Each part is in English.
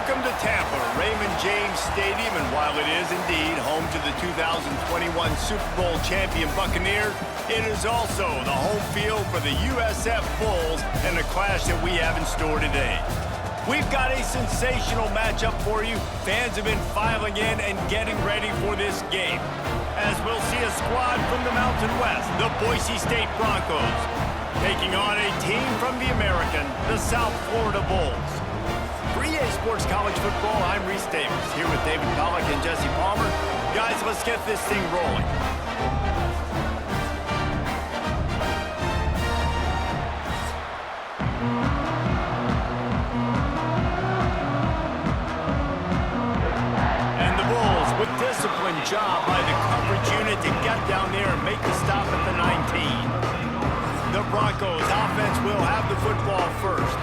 Welcome to Tampa, Raymond James Stadium, and while it is indeed home to the 2021 Super Bowl champion Buccaneers, it is also the home field for the USF Bulls and the clash that we have in store today. We've got a sensational matchup for you. Fans have been filing in and getting ready for this game, as we'll see a squad from the Mountain West, the Boise State Broncos, taking on a team from the American, the South Florida Bulls. For EA Sports College Football, I'm Reese Davis, here with David Pollack and Jesse Palmer. Guys, let's get this thing rolling. And the Bulls with disciplined job by the coverage unit to get down there and make the stop at the 19. The Broncos offense will have the football first.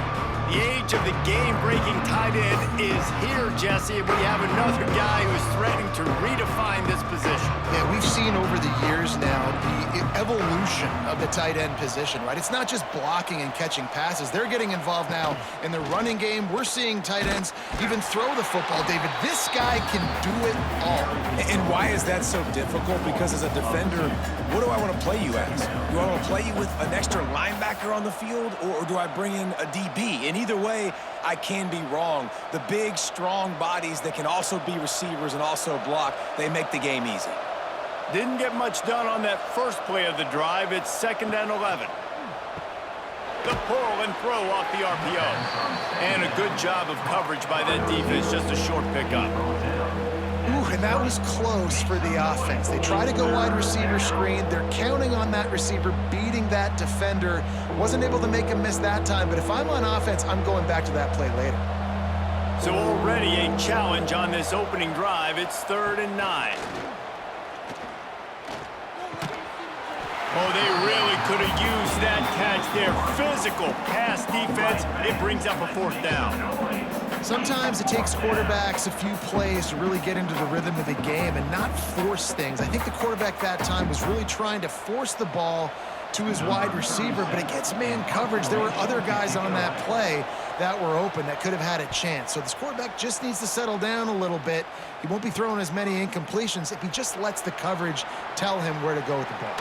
The age of the game-breaking tight end is here, Jesse. We have another guy who's threatening to redefine this position. Yeah, we've seen over the years now the evolution of the tight end position, right? It's not just blocking and catching passes. They're getting involved now in the running game. We're seeing tight ends even throw the football, David. This guy can do it all. And why is that so difficult? Because as a defender, what do I want to play you as? Do I want to play you with an extra linebacker on the field, or do I bring in a DB? And either way, I can be wrong. The big, strong bodies that can also be receivers and also block, they make the game easy. Didn't get much done on that first play of the drive. It's 2nd and 11. The pull and throw off the RPO. And a good job of coverage by that defense, just a short pickup. Ooh, and that was close for the offense. They try to go wide receiver screen. They're counting on that receiver beating that defender. Wasn't able to make him miss that time, but if I'm on offense, I'm going back to that play later. So already a challenge on this opening drive. It's 3rd and 9. Oh, they really could have used that catch there. Physical pass defense. It brings up a 4th down. Sometimes it takes quarterbacks a few plays to really get into the rhythm of the game and not force things. I think the quarterback that time was really trying to force the ball to his wide receiver, but against man coverage, there were other guys on that play that were open that could have had a chance. So this quarterback just needs to settle down a little bit. He won't be throwing as many incompletions if he just lets the coverage tell him where to go with the ball.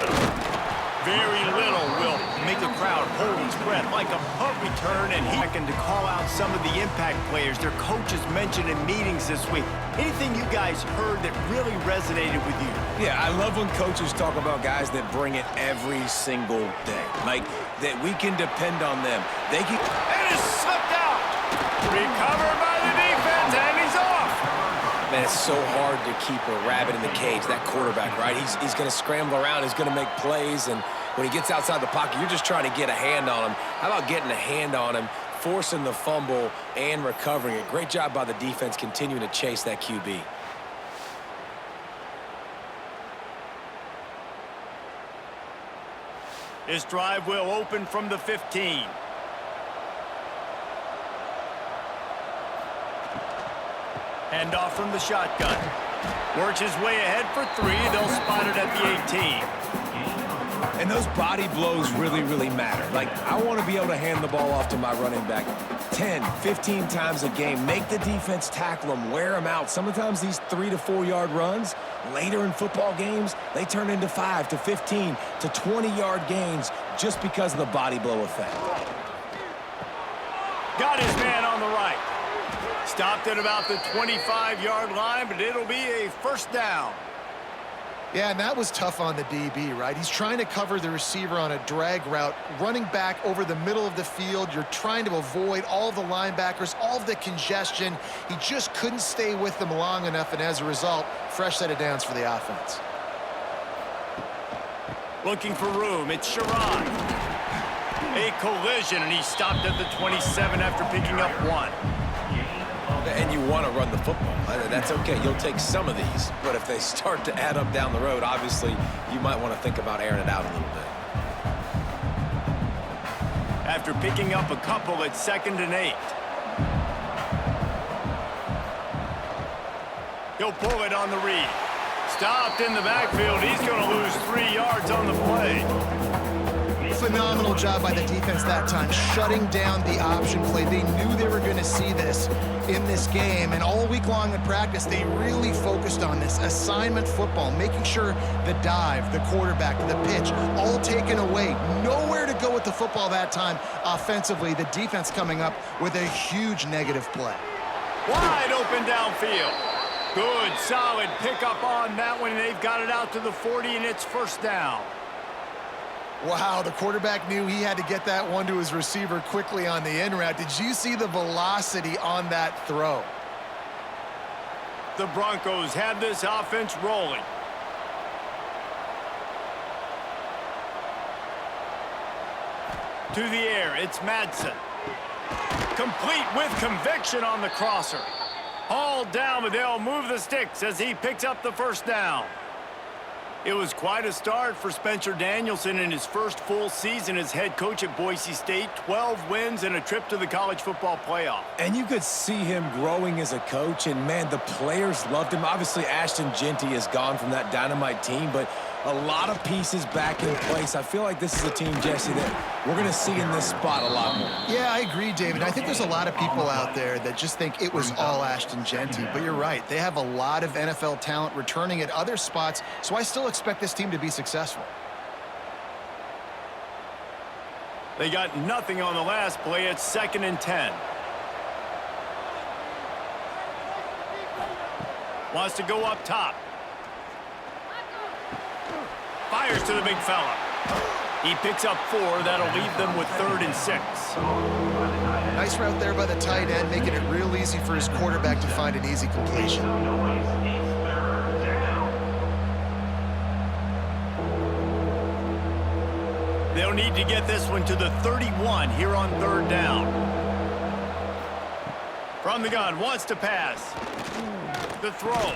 Very little will make a crowd hold its breath, like a punt return, and he can to call out some of the impact players their coaches mentioned in meetings this week. Anything you guys heard that really resonated with you? Yeah, I love when coaches talk about guys that bring it every single day. Like, that we can depend on them. They can... And it's slipped out! Recovered by the defense, and he's off! Man, it's so hard to keep a rabbit in the cage, that quarterback, right? He's going to scramble around, he's going to make plays, and when he gets outside the pocket, you're just trying to get a hand on him. How about getting a hand on him, forcing the fumble, and recovering it? Great job by the defense continuing to chase that QB. This drive will open from the 15. Hand off from the shotgun. Works his way ahead for 3. They'll spot it at the 18. And those body blows really, really matter. Like, I want to be able to hand the ball off to my running back 10, 15 times a game. Make the defense tackle them, wear them out. Sometimes these 3 to 4 yard runs, later in football games, they turn into 5 to 15 to 20 yard gains just because of the body blow effect. Got his man on the right. Stopped at about the 25-yard line, but it'll be a 1st down. Yeah, and that was tough on the DB, right? He's trying to cover the receiver on a drag route, running back over the middle of the field. You're trying to avoid all of the linebackers, all of the congestion. He just couldn't stay with them long enough, and as a result, fresh set of downs for the offense. Looking for room, it's Sherrod. A collision, and he stopped at the 27 after picking up 1. And you want to run the football. That's okay. You'll take some of these. But if they start to add up down the road, obviously, you might want to think about airing it out a little bit. After picking up a couple, it's 2nd and 8. He'll pull it on the read. Stopped in the backfield. He's going to lose 3 yards on the play. Phenomenal job by the defense that time, shutting down the option play. They knew they were going to see this in this game, and all week long in practice, they really focused on this assignment football, making sure the dive, the quarterback, the pitch, all taken away. Nowhere to go with the football that time offensively. The defense coming up with a huge negative play. Wide open downfield. Good, solid pickup on that one, and they've got it out to the 40, and it's first down. Wow, the quarterback knew he had to get that one to his receiver quickly on the in route. Did you see the velocity on that throw? The Broncos have this offense rolling. To the air, it's Madsen. Complete with conviction on the crosser. Hauled down, but they'll move the sticks as he picks up the first down. It was quite a start for Spencer Danielson in his first full season as head coach at Boise State. 12 wins and a trip to the college football playoff. And you could see him growing as a coach, and, man, the players loved him. Obviously, Ashton Jeanty is gone from that dynamite team, but a lot of pieces back in place. I feel like this is a team, Jesse, that we're going to see in this spot a lot more. Yeah, I agree, David. I think there's a lot of people out there that just think it was all Ashton Jeanty, but you're right. They have a lot of NFL talent returning at other spots, so I still expect this team to be successful. They got nothing on the last play. It's 2nd and 10. Wants to go up top. Fires to the big fella. He picks up 4. That'll leave them with 3rd and 6. Nice route there by the tight end, making it real easy for his quarterback to find an easy completion. They'll need to get this one to the 31 here on 3rd down. From the gun, wants to pass. The throw.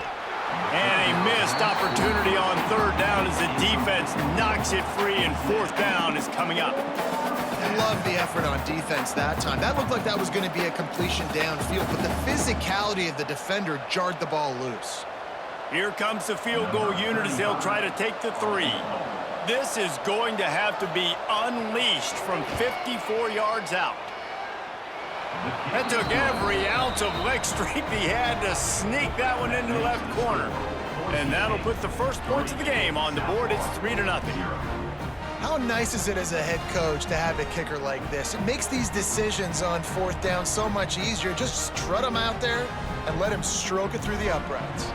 And a missed opportunity on 3rd down as the defense knocks it free, and 4th down is coming up. Love the effort on defense that time. That looked like that was going to be a completion downfield, but the physicality of the defender jarred the ball loose. Here comes the field goal unit as they'll try to take the 3. This is going to have to be unleashed from 54 yards out. That took every ounce of leg strength he had to sneak that one into the left corner. And that'll put the first points of the game on the board. It's 3-0. How nice is it as a head coach to have a kicker like this? It makes these decisions on 4th down so much easier. Just strut him out there and let him stroke it through the uprights.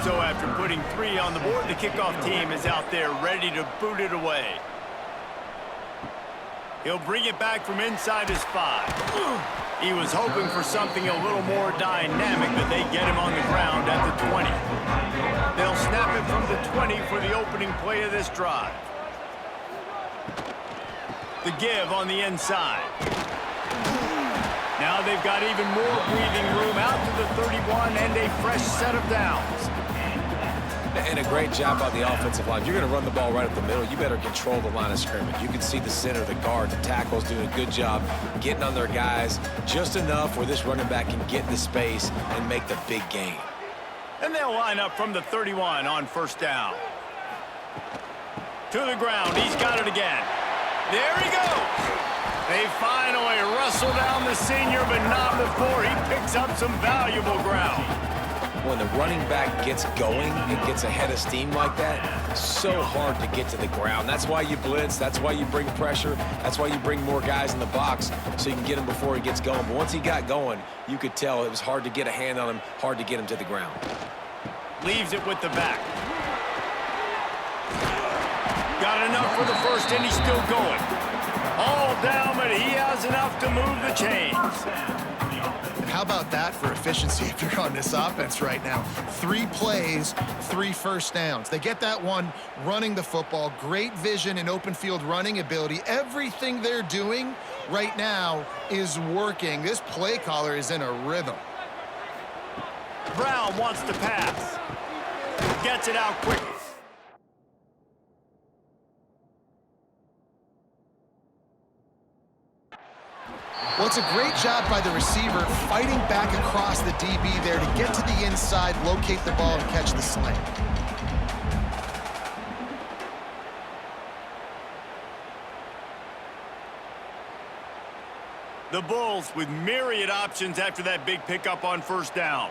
So after putting 3 on the board, the kickoff team is out there ready to boot it away. He'll bring it back from inside his 5. He was hoping for something a little more dynamic, but they get him on the ground at the 20. They'll snap it from the 20 for the opening play of this drive. The give on the inside. Now they've got even more breathing room out to the 31 and a fresh set of downs. And a great job by the offensive line. If you're going to run the ball right up the middle, you better control the line of scrimmage. You can see the center, the guard, the tackles doing a good job getting on their guys just enough where this running back can get the space and make the big gain. And they'll line up from the 31 on 1st down. To the ground. He's got it again. There he goes. They finally wrestle down the senior, but not before he picks up some valuable ground. When the running back gets going and gets ahead of steam like that, so hard to get to the ground. That's why you blitz. That's why you bring pressure. That's why you bring more guys in the box so you can get him before he gets going. But once he got going, you could tell it was hard to get a hand on him, hard to get him to the ground. Leaves it with the back. Got enough for the first, and he's still going. All down, but he has enough to move the chains. How about that for efficiency if you're on this offense right now? 3 plays, 3 first downs. They get that one running the football, great vision and open field running ability. Everything they're doing right now is working. This play caller is in a rhythm. Brown wants to pass. Gets it out quickly. Well, it's a great job by the receiver fighting back across the DB there to get to the inside, locate the ball, and catch the slant. The Bulls with myriad options after that big pickup on first down.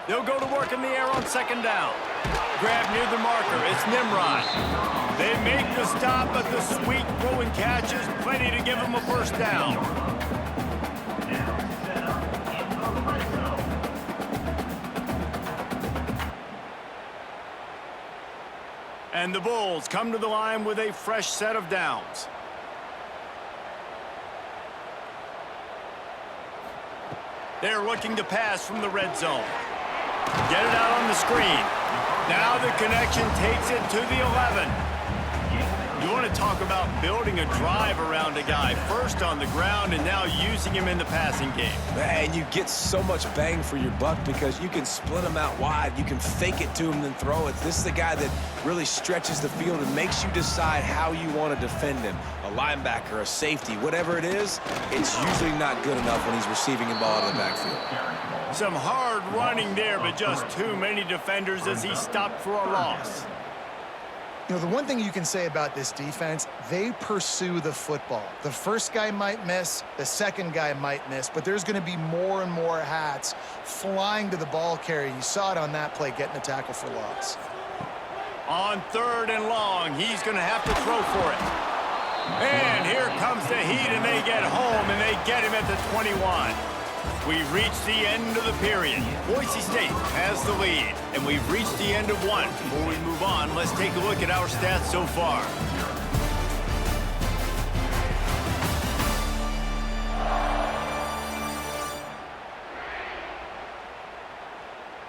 They'll go to work in the air on second down. Grab near the marker. It's Nimrod. They make the stop, but the sweet throwing catch is plenty to give them a first down. And the Bulls come to the line with a fresh set of downs. They're looking to pass from the red zone. Get it out on the screen. Now the connection takes it to the 11. You want to talk about building a drive around a guy. First on the ground and now using him in the passing game. And you get so much bang for your buck because you can split him out wide. You can fake it to him and then throw it. This is the guy that really stretches the field and makes you decide how you want to defend him. A linebacker, a safety, whatever it is, it's usually not good enough when he's receiving the ball out of the backfield. Some hard running there, but just too many defenders as he stopped for a loss. You know, the one thing you can say about this defense, they pursue the football. The first guy might miss, the second guy might miss, but there's going to be more and more hats flying to the ball carrier. You saw it on that play, getting a tackle for loss. On third and long, he's going to have to throw for it. And here comes the heat, and they get home, and they get him at the 21. We've reached the end of the period. Boise State has the lead, and we've reached the end of one. Before we move on, let's take a look at our stats so far.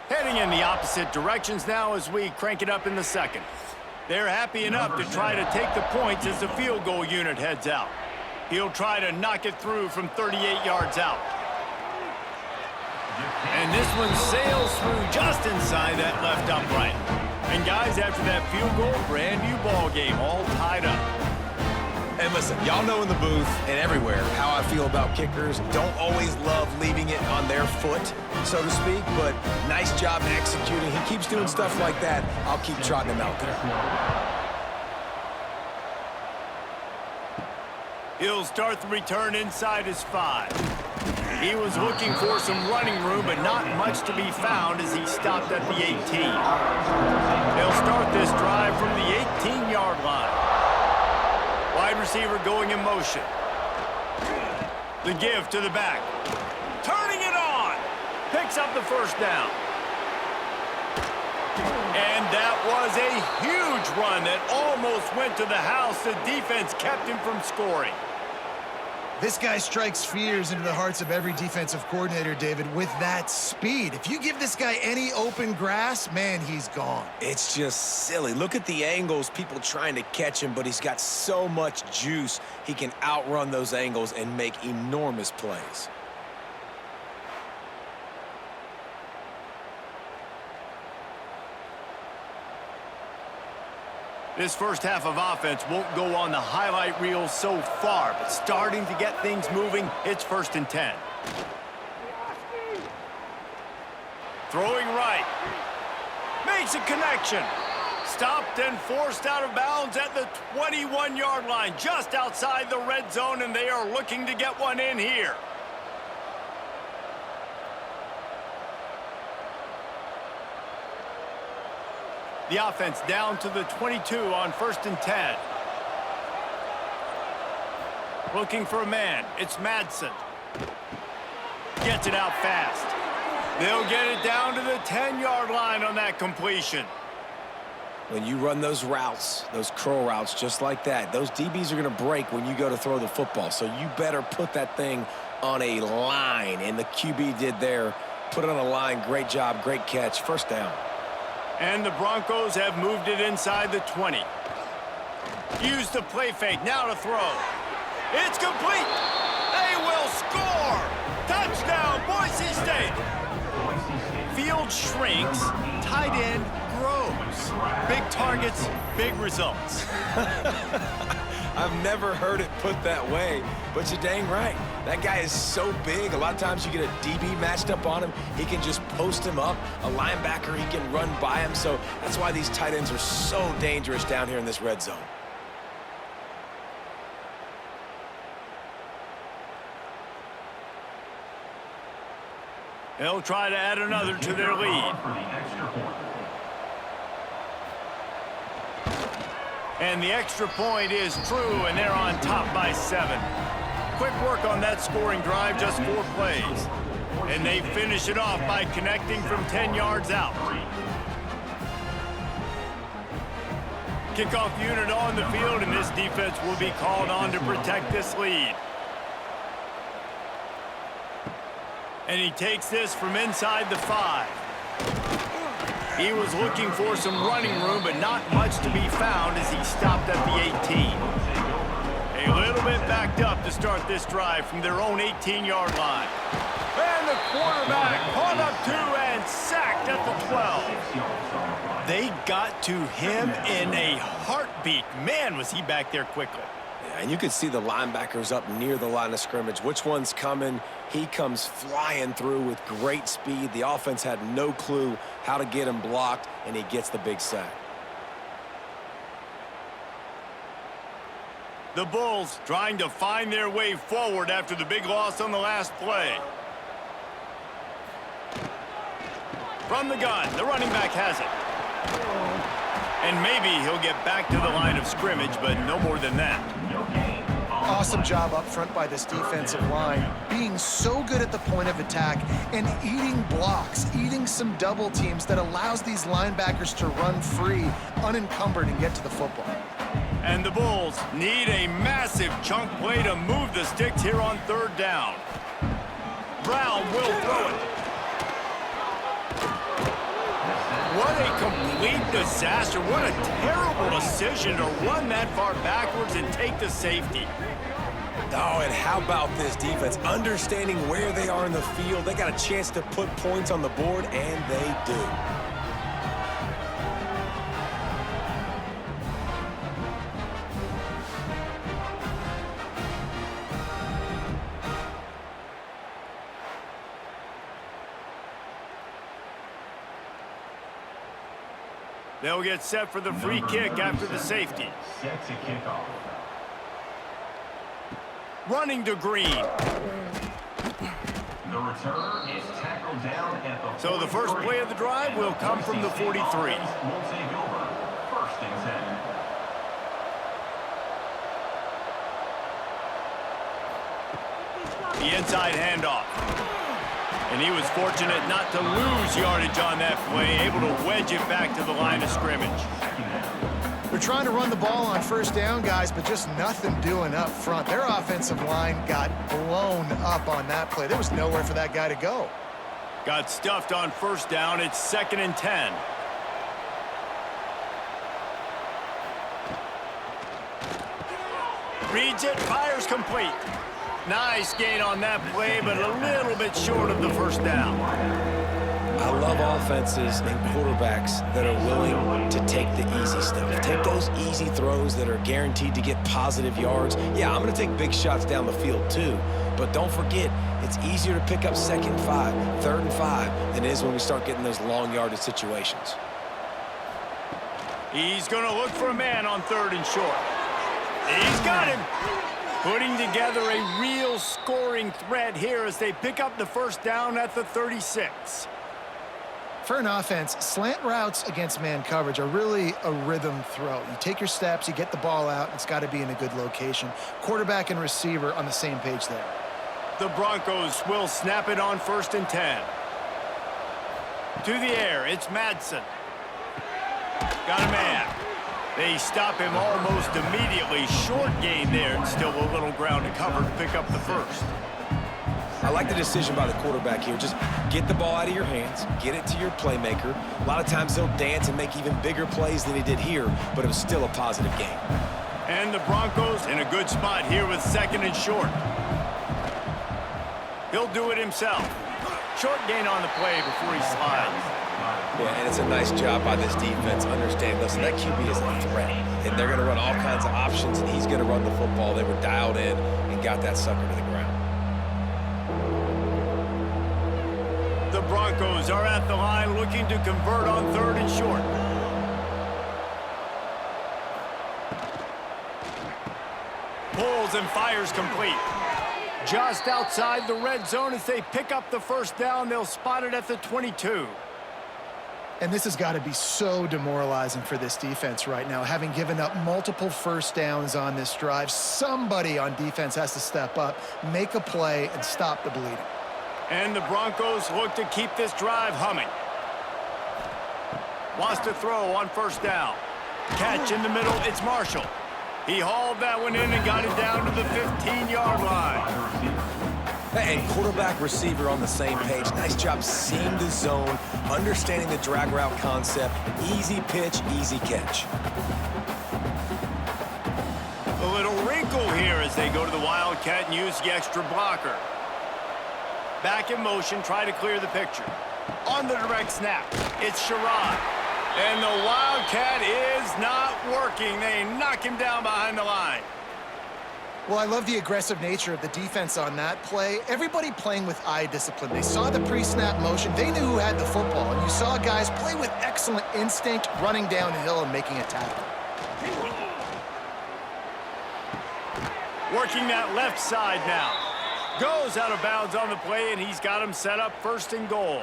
Heading in the opposite directions now as we crank it up in the second. They're happy enough to try to take the points as the field goal unit heads out. He'll try to knock it through from 38 yards out. And this one sails through just inside that left upright. And guys, after that field goal, brand new ball game, all tied up. And listen, y'all know in the booth and everywhere how I feel about kickers. Don't always love leaving it on their foot, so to speak, but nice job executing. He keeps doing stuff like that. I'll keep trotting him out there. He'll start the return inside his 5. He was looking for some running room, but not much to be found as he stopped at the 18. They'll start this drive from the 18-yard line. Wide receiver going in motion. The give to the back. Turning it on. Picks up the first down. And that was a huge run that almost went to the house. The defense kept him from scoring. This guy strikes fears into the hearts of every defensive coordinator, David, with that speed. If you give this guy any open grass, man, he's gone. It's just silly. Look at the angles, people trying to catch him, but he's got so much juice. He can outrun those angles and make enormous plays. This first half of offense won't go on the highlight reel so far, but starting to get things moving, it's 1st and 10. Throwing right. Makes a connection. Stopped and forced out of bounds at the 21-yard line, just outside the red zone, and they are looking to get one in here. The offense down to the 22 on 1st and 10. Looking for a man. It's Madsen. Gets it out fast. They'll get it down to the 10-yard line on that completion. When you run those routes, those curl routes just like that, those DBs are going to break when you go to throw the football. So you better put that thing on a line. And the QB did there. Put it on a line. Great job. Great catch. First down. And the Broncos have moved it inside the 20. Use the play fake, now to throw. It's complete. They will score. Touchdown, Boise State. Field shrinks, tight end grows. Big targets, big results. I've never heard it put that way, but you're dang right. That guy is so big. A lot of times you get a DB matched up on him. He can just post him up. A linebacker, he can run by him. So that's why these tight ends are so dangerous down here in this red zone. They'll try to add another to their lead. And the extra point is true, and they're on top by 7. Quick work on that scoring drive, just 4 plays. And they finish it off by connecting from 10 yards out. Kickoff unit on the field, and this defense will be called on to protect this lead. And he takes this from inside the 5. He was looking for some running room, but not much to be found as he stopped at the 18. A little bit backed up to start this drive from their own 18-yard line. And the quarterback caught up to and sacked at the 12. They got to him in a heartbeat. Man, was he back there quickly. And you could see the linebackers up near the line of scrimmage. Which one's coming? He comes flying through with great speed. The offense had no clue how to get him blocked, and he gets the big sack. The Bulls trying to find their way forward after the big loss on the last play. From the gun, the running back has it. And maybe he'll get back to the line of scrimmage, but no more than that. Awesome job up front by this defensive line, being so good at the point of attack and eating blocks, eating some double teams that allows these linebackers to run free, unencumbered, and get to the football. And the Bulls need a massive chunk play to move the sticks here on 3rd down. Brown will throw it. What a complete disaster. What a terrible decision to run that far backwards and take the safety. Oh, and how about this defense? Understanding where they are in the field. They got a chance to put points on the board, and they do. They'll get set for the free kick after the safety. Set to kick off. Running to Green. The returner is tackled down at the... So the first play of the drive will come from the 43. Will take over. 1st and 10. The inside handoff. And he was fortunate not to lose yardage on that play, able to wedge it back to the line of scrimmage. They're trying to run the ball on 1st down, guys, but just nothing doing up front. Their offensive line got blown up on that play. There was nowhere for that guy to go. Got stuffed on 1st down. It's 2nd and 10. Reads it, fires complete. Nice gain on that play, but a little bit short of the 1st down. I love offenses and quarterbacks that are willing to take the easy stuff. Take those easy throws that are guaranteed to get positive yards. Yeah, I'm going to take big shots down the field too, but don't forget, it's easier to pick up 2nd and 5, 3rd and 5 than it is when we start getting those long yardage situations. He's going to look for a man on 3rd and short. He's got him. Putting together a real scoring threat here as they pick up the 1st down at the 36. For an offense, slant routes against man coverage are really a rhythm throw. You take your steps, you get the ball out, it's got to be in a good location. Quarterback and receiver on the same page there. The Broncos will snap it on 1st and 10. To the air, it's Madsen. Got a man. They stop him almost immediately. Short gain there, and still a little ground to cover to pick up the 1st. I like the decision by the quarterback here. Just get the ball out of your hands, get it to your playmaker. A lot of times he'll dance and make even bigger plays than he did here, but it was still a positive game. And the Broncos in a good spot here with 2nd and short. He'll do it himself. Short gain on the play before he slides. Yeah, and it's a nice job by this defense understanding, listen, that QB is a threat, and they're going to run all kinds of options, and he's going to run the football. They were dialed in and got that sucker to the ground. The Broncos are at the line looking to convert on 3rd and short. Pulls and fires complete. Just outside the red zone as they pick up the first down. They'll spot it at the 22. And this has got to be so demoralizing for this defense right now. Having given up multiple first downs on this drive, somebody on defense has to step up, make a play, and stop the bleeding. And the Broncos look to keep this drive humming. Wants to throw on first down. Catch in the middle, it's Marshall. He hauled that one in and got it down to the 15-yard line. And quarterback receiver on the same page. Nice job seeing the zone, understanding the drag route concept. Easy pitch, easy catch. A little wrinkle here as they go to the Wildcat and use the extra blocker. Back in motion, try to clear the picture. On the direct snap, it's Sherrod. And the Wildcat is not working. They knock him down behind the line. Well, I love the aggressive nature of the defense on that play. Everybody playing with eye discipline. They saw the pre-snap motion. They knew who had the football. And you saw guys play with excellent instinct, running downhill and making a tackle. Working that left side now. Goes out of bounds on the play, and he's got him set up 1st and goal.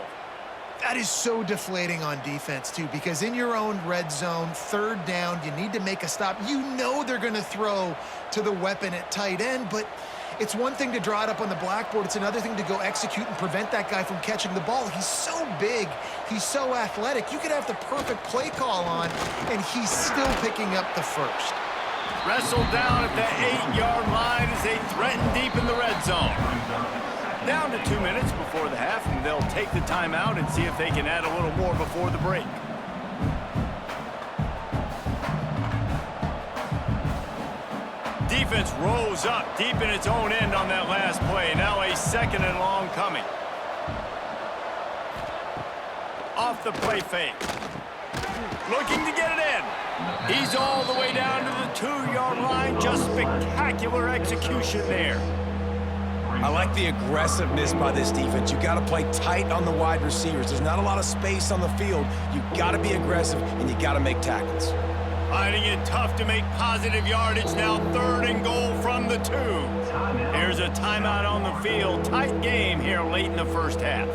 That is so deflating on defense, too, because in your own red zone, 3rd down, you need to make a stop. You know they're going to throw to the weapon at tight end, but it's one thing to draw it up on the blackboard. It's another thing to go execute and prevent that guy from catching the ball. He's so big. He's so athletic. You could have the perfect play call on, and he's still picking up the first. Wrestled down at the 8-yard line as they threaten deep in the red zone. Down to 2 minutes before the half, and they'll take the timeout and see if they can add a little more before the break. Defense rose up deep in its own end on that last play. Now a 2nd and long coming. Off the play fake. Looking to get it in. He's all the way down to the 2-yard line. Just spectacular execution there. I like the aggressiveness by this defense. You got to play tight on the wide receivers. There's not a lot of space on the field. You got to be aggressive, and you got to make tackles. Finding it tough to make positive yardage now. 3rd and goal from the 2. Here's a timeout on the field. Tight game here late in the first half.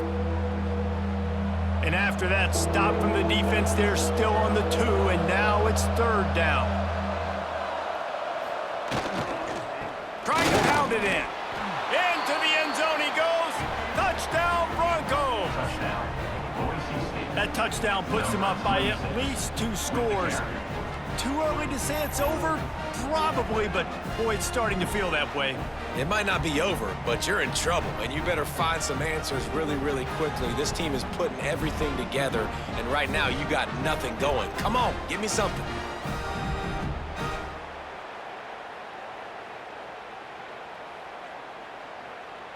And after that stop from the defense, they're still on the 2, and now it's 3rd down. Trying to pound it in. Into the end zone he goes. Touchdown, Broncos. That touchdown puts them up by at least 2 scores. Too early to say it's over? Probably, but boy, it's starting to feel that way. It might not be over, but you're in trouble, and you better find some answers really, really quickly. This team is putting everything together, and right now you got nothing going. Come on, give me something.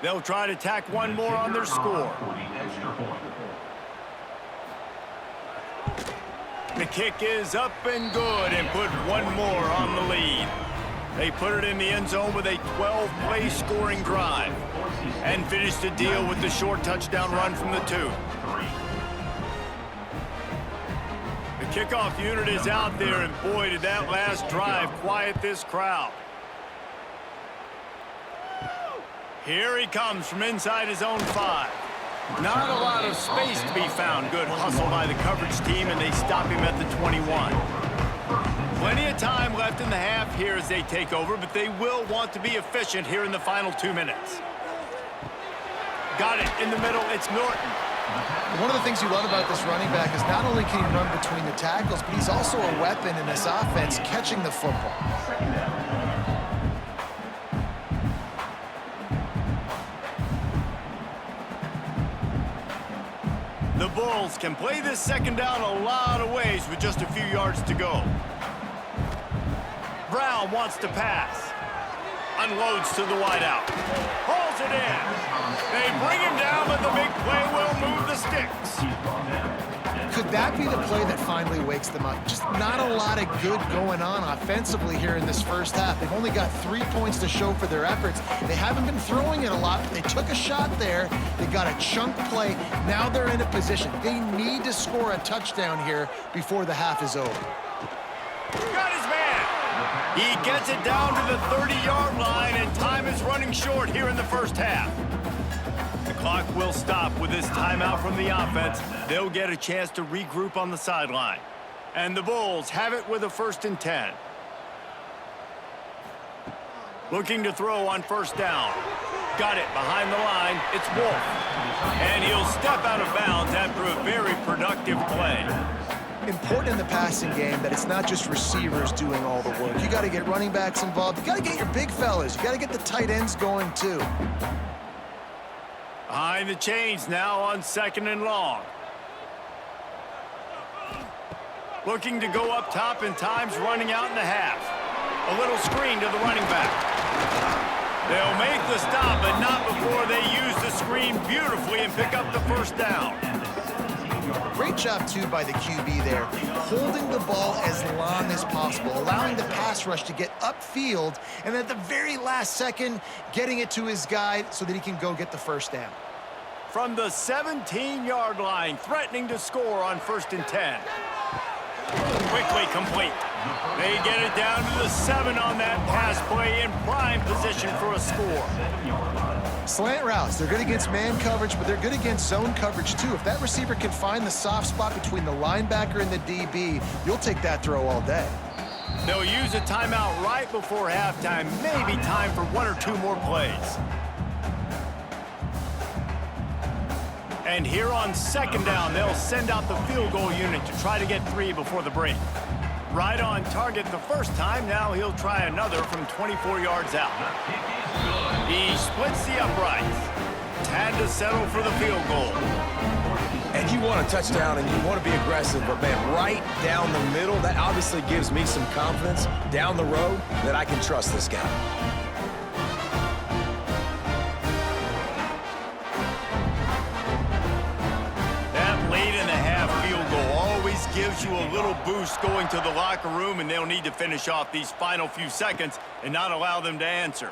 They'll try to tack one more on their score. The kick is up and good and put one more on the lead. They put it in the end zone with a 12-play scoring drive and finish the deal with the short touchdown run from the 2. The kickoff unit is out there, and boy, did that last drive quiet this crowd. Here he comes from inside his own 5. Not a lot of space to be found. Good hustle by the coverage team, and they stop him at the 21. Plenty of time left in the half here as they take over, but they will want to be efficient here in the final 2 minutes. Got it in the middle. It's Norton. One of the things you love about this running back is not only can he run between the tackles, but he's also a weapon in this offense catching the football. The Bulls can play this 2nd down a lot of ways with just a few yards to go. Brown wants to pass. Unloads to the wideout. Hauls it in. They bring him down, but the big play will move the sticks. Could that be the play that finally wakes them up? Just not a lot of good going on offensively here in this first half. They've only got 3 points to show for their efforts. They haven't been throwing it a lot, but they took a shot there. They got a chunk play. Now they're in a position. They need to score a touchdown here before the half is over. Got his man. He gets it down to the 30-yard line, and time is running short here in the first half. The clock will stop with this timeout from the offense. They'll get a chance to regroup on the sideline. And the Bulls have it with a 1st and 10. Looking to throw on 1st down. Got it behind the line. It's Wolf. And he'll step out of bounds after a very productive play. Important in the passing game that it's not just receivers doing all the work. You got to get running backs involved. You got to get your big fellas. You got to get the tight ends going too. Behind the chains now on 2nd and long. Looking to go up top, and time's running out in the half. A little screen to the running back. They'll make the stop, but not before they use the screen beautifully and pick up the 1st down. Great job, too, by the QB there, holding the ball as long as possible, allowing the pass rush to get upfield, and at the very last second, getting it to his guy so that he can go get the 1st down. From the 17-yard line, threatening to score on 1st and 10. Quickly complete. They get it down to the 7 on that pass play, in prime position for a score. Slant routes, they're good against man coverage, but they're good against zone coverage too. If that receiver can find the soft spot between the linebacker and the DB, you'll take that throw all day. They'll use a timeout right before halftime, maybe time for 1 or 2 more plays. And here on 2nd down, they'll send out the field goal unit to try to get 3 before the break. Right on target the first time, now he'll try another from 24 yards out. He splits the uprights. Had to settle for the field goal. And you want a touchdown and you want to be aggressive, but man, right down the middle, that obviously gives me some confidence down the road that I can trust this guy. That late in the half field goal always gives you a little boost going to the locker room, and they'll need to finish off these final few seconds and not allow them to answer.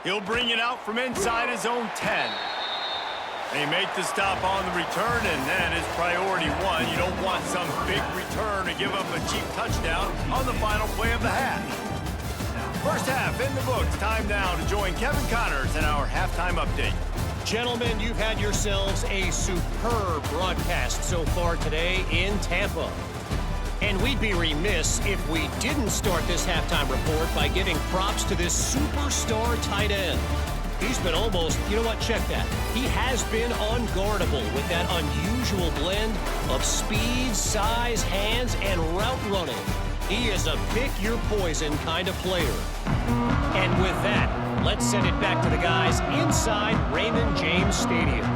He'll bring it out from inside his own 10. They make the stop on the return, and that is priority 1. You don't want some big return to give up a cheap touchdown on the final play of the half. First half in the books. Time now to join Kevin Connors in our halftime update. Gentlemen, you've had yourselves a superb broadcast so far today in Tampa. And we'd be remiss if we didn't start this halftime report by giving props to this superstar tight end. He's been almost, you know what, check that. He has been unguardable with that unusual blend of speed, size, hands, and route running. He is a pick-your-poison kind of player. And with that, let's send it back to the guys inside Raymond James Stadium.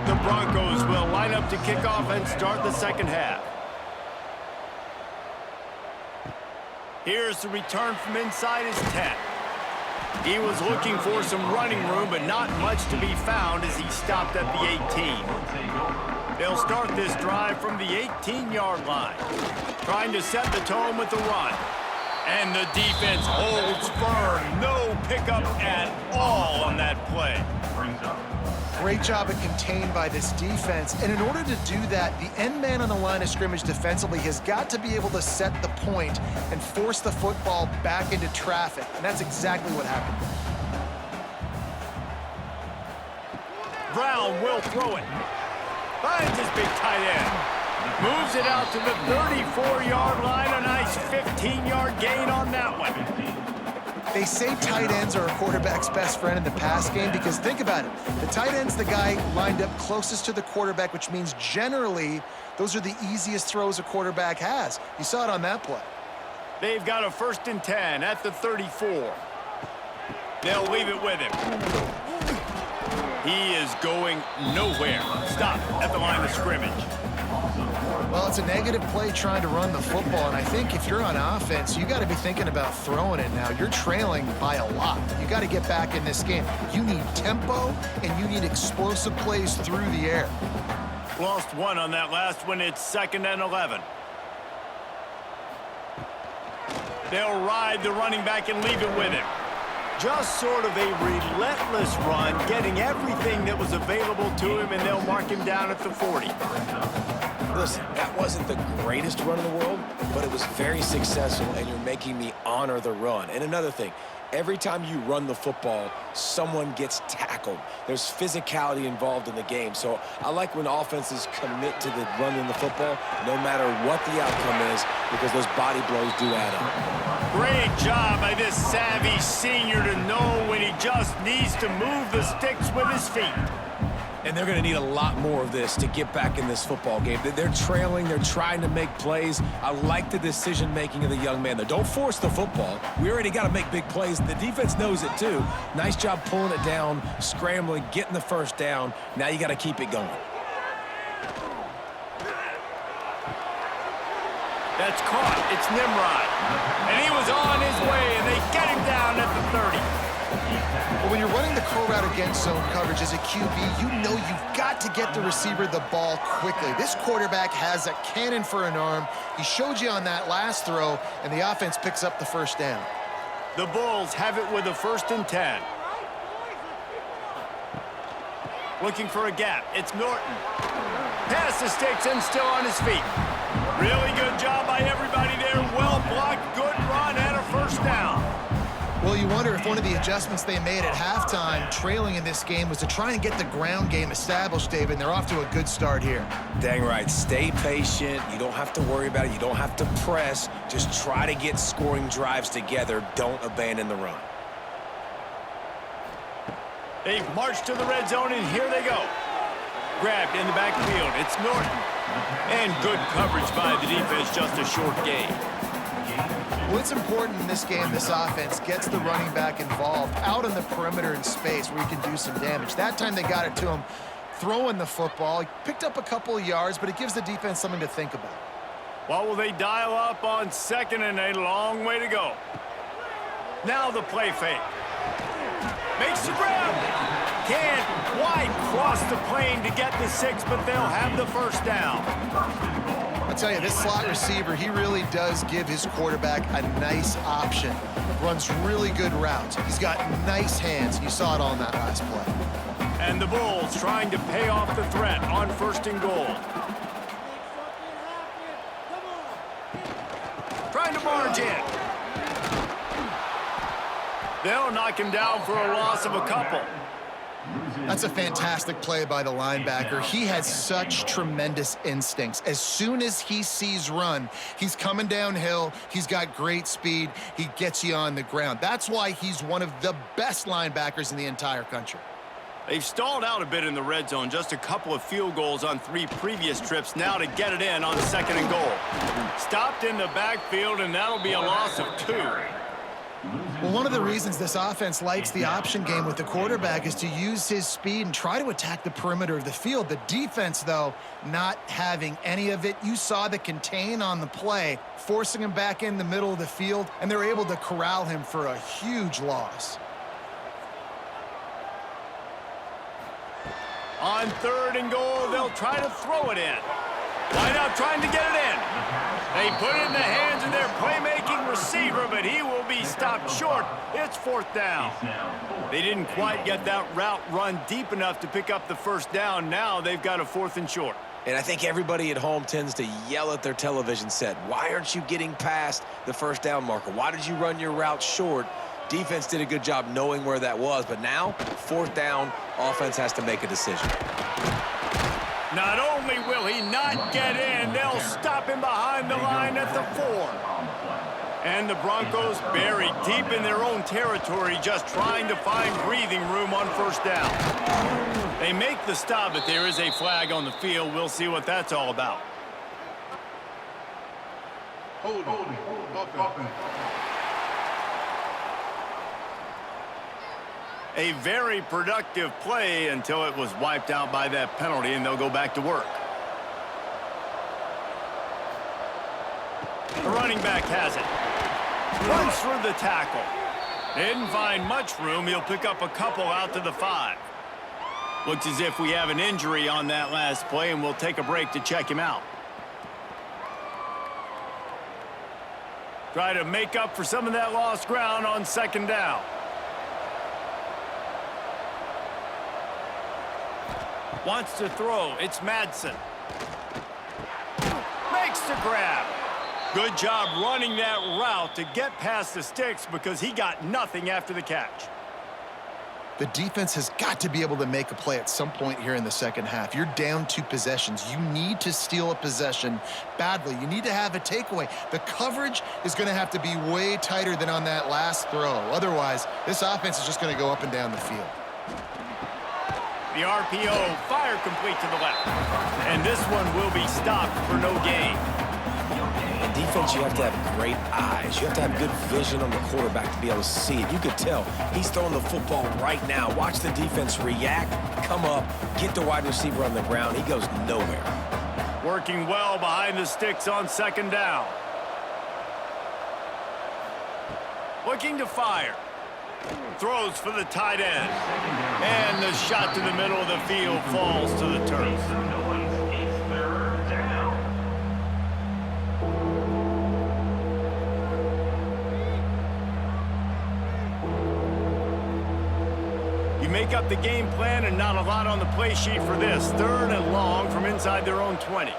The Broncos will line up to kick off and start the second half. Here's the return from inside his 10. He was looking for some running room, but not much to be found as he stopped at the 18. They'll start this drive from the 18-yard line, trying to set the tone with the run. And the defense holds firm. No pickup at all on that play. Great job of contained by this defense. And in order to do that, the end man on the line of scrimmage defensively has got to be able to set the point and force the football back into traffic. And that's exactly what happened. Brown will throw it. Finds his big tight end. Moves it out to the 34-yard line. A nice 15-yard gain on that one. They say tight ends are a quarterback's best friend in the pass game because think about it. The tight end's the guy lined up closest to the quarterback, which means generally those are the easiest throws a quarterback has. You saw it on that play. They've got a 1st and 10 at the 34. They'll leave it with him. He is going nowhere. Stop at the line of scrimmage. Well, it's a negative play trying to run the football, and I think if you're on offense, you got to be thinking about throwing it now. You're trailing by a lot. You got to get back in this game. You need tempo, and you need explosive plays through the air. Lost one on that last one. It's 2nd and 11. They'll ride the running back and leave it with him. Just sort of a relentless run, getting everything that was available to him, and they'll mark him down at the 40. Listen, that wasn't the greatest run in the world, but it was very successful, and you're making me honor the run. And another thing, every time you run the football, someone gets tackled. There's physicality involved in the game. So I like when offenses commit to the running the football, no matter what the outcome is, because those body blows do add up. Great job by this savvy senior to know when he just needs to move the sticks with his feet. And they're going to need a lot more of this to get back in this football game. They're trailing. They're trying to make plays. I like the decision-making of the young man. Don't force the football. We already got to make big plays. The defense knows it, too. Nice job pulling it down, scrambling, getting the first down. Now you got to keep it going. That's caught. It's Nimrod. And he was on his way, and they get him down at the 30. But when you're running the curl route against zone coverage as a QB, you know you've got to get the receiver the ball quickly. This quarterback has a cannon for an arm. He showed you on that last throw, and the offense picks up the first down. The Bulls have it with a 1st and 10. Looking for a gap. It's Norton. Past the sticks and still on his feet. Really good job by everybody there. Well blocked, good run, and a first down. Well, you wonder if one of the adjustments they made at halftime, trailing in this game, was to try and get the ground game established, David, and they're off to a good start here. Dang right. Stay patient. You don't have to worry about it. You don't have to press. Just try to get scoring drives together. Don't abandon the run. They march to the red zone, and here they go. Grabbed in the backfield. It's Norton. And good coverage by the defense, just a short gain. Well, it's important in this game, this offense gets the running back involved out on the perimeter in space where he can do some damage. That time they got it to him throwing the football. He picked up a couple of yards, but it gives the defense something to think about. Well, will they dial up on 2nd and a long way to go? Now the play fake. Makes the grab. Can't quite cross the plane to get the 6, but they'll have the first down. I'll tell you, this slot receiver, he really does give his quarterback a nice option. Runs really good routes. He's got nice hands. You saw it on that last play. And the Bulls trying to pay off the threat on 1st and goal. Trying to barge in. They'll knock him down for a loss of a couple. That's a fantastic play by the linebacker. He has such tremendous instincts. As soon as he sees run, he's coming downhill. He's got great speed. He gets you on the ground. That's why he's one of the best linebackers in the entire country. They've stalled out a bit in the red zone. Just a couple of field goals on 3 previous trips. Now to get it in on 2nd and goal. Stopped in the backfield, and that'll be a loss of 2. Well, one of the reasons this offense likes the option game with the quarterback is to use his speed and try to attack the perimeter of the field. The defense, though, not having any of it. You saw the contain on the play, forcing him back in the middle of the field, and they're able to corral him for a huge loss. On 3rd and goal, they'll try to throw it in. Line out trying to get it in. They put it in the hands of their playmaking receiver, but he will be stopped short. It's 4th down. They didn't quite get that route run deep enough to pick up the first down. Now they've got a 4th and short. And I think everybody at home tends to yell at their television set. Why aren't you getting past the first down marker? Why did you run your route short? Defense did a good job knowing where that was, but now, 4th down, offense has to make a decision. Not only will he not get in, they'll stop him behind the line at the 4. And the Broncos buried deep in their own territory, just trying to find breathing room on 1st down. They make the stop, but there is a flag on the field. We'll see what that's all about. Hold on. A very productive play until it was wiped out by that penalty, and they'll go back to work. The running back has it. Runs through the tackle. Didn't find much room. He'll pick up a couple out to the 5. Looks as if we have an injury on that last play, and we'll take a break to check him out. Try to make up for some of that lost ground on 2nd down. Wants to throw. It's Madsen. the grab. Good job running that route to get past the sticks because he got nothing after the catch. The defense has got to be able to make a play at some point here in the second half. You're down 2 possessions. You need to steal a possession badly. You need to have a takeaway. The coverage is going to have to be way tighter than on that last throw. Otherwise, this offense is just going to go up and down the field. The RPO, fire complete to the left. And this one will be stopped for no gain. In defense, you have to have great eyes. You have to have good vision on the quarterback to be able to see it. You could tell he's throwing the football right now. Watch the defense react, come up, get the wide receiver on the ground. He goes nowhere. Working well behind the sticks on second down. Looking to fire. Throws for the tight end. And the shot to the middle of the field falls to the turf. You make up the game plan and not a lot on the play sheet for this. 3rd and long from inside their own 20.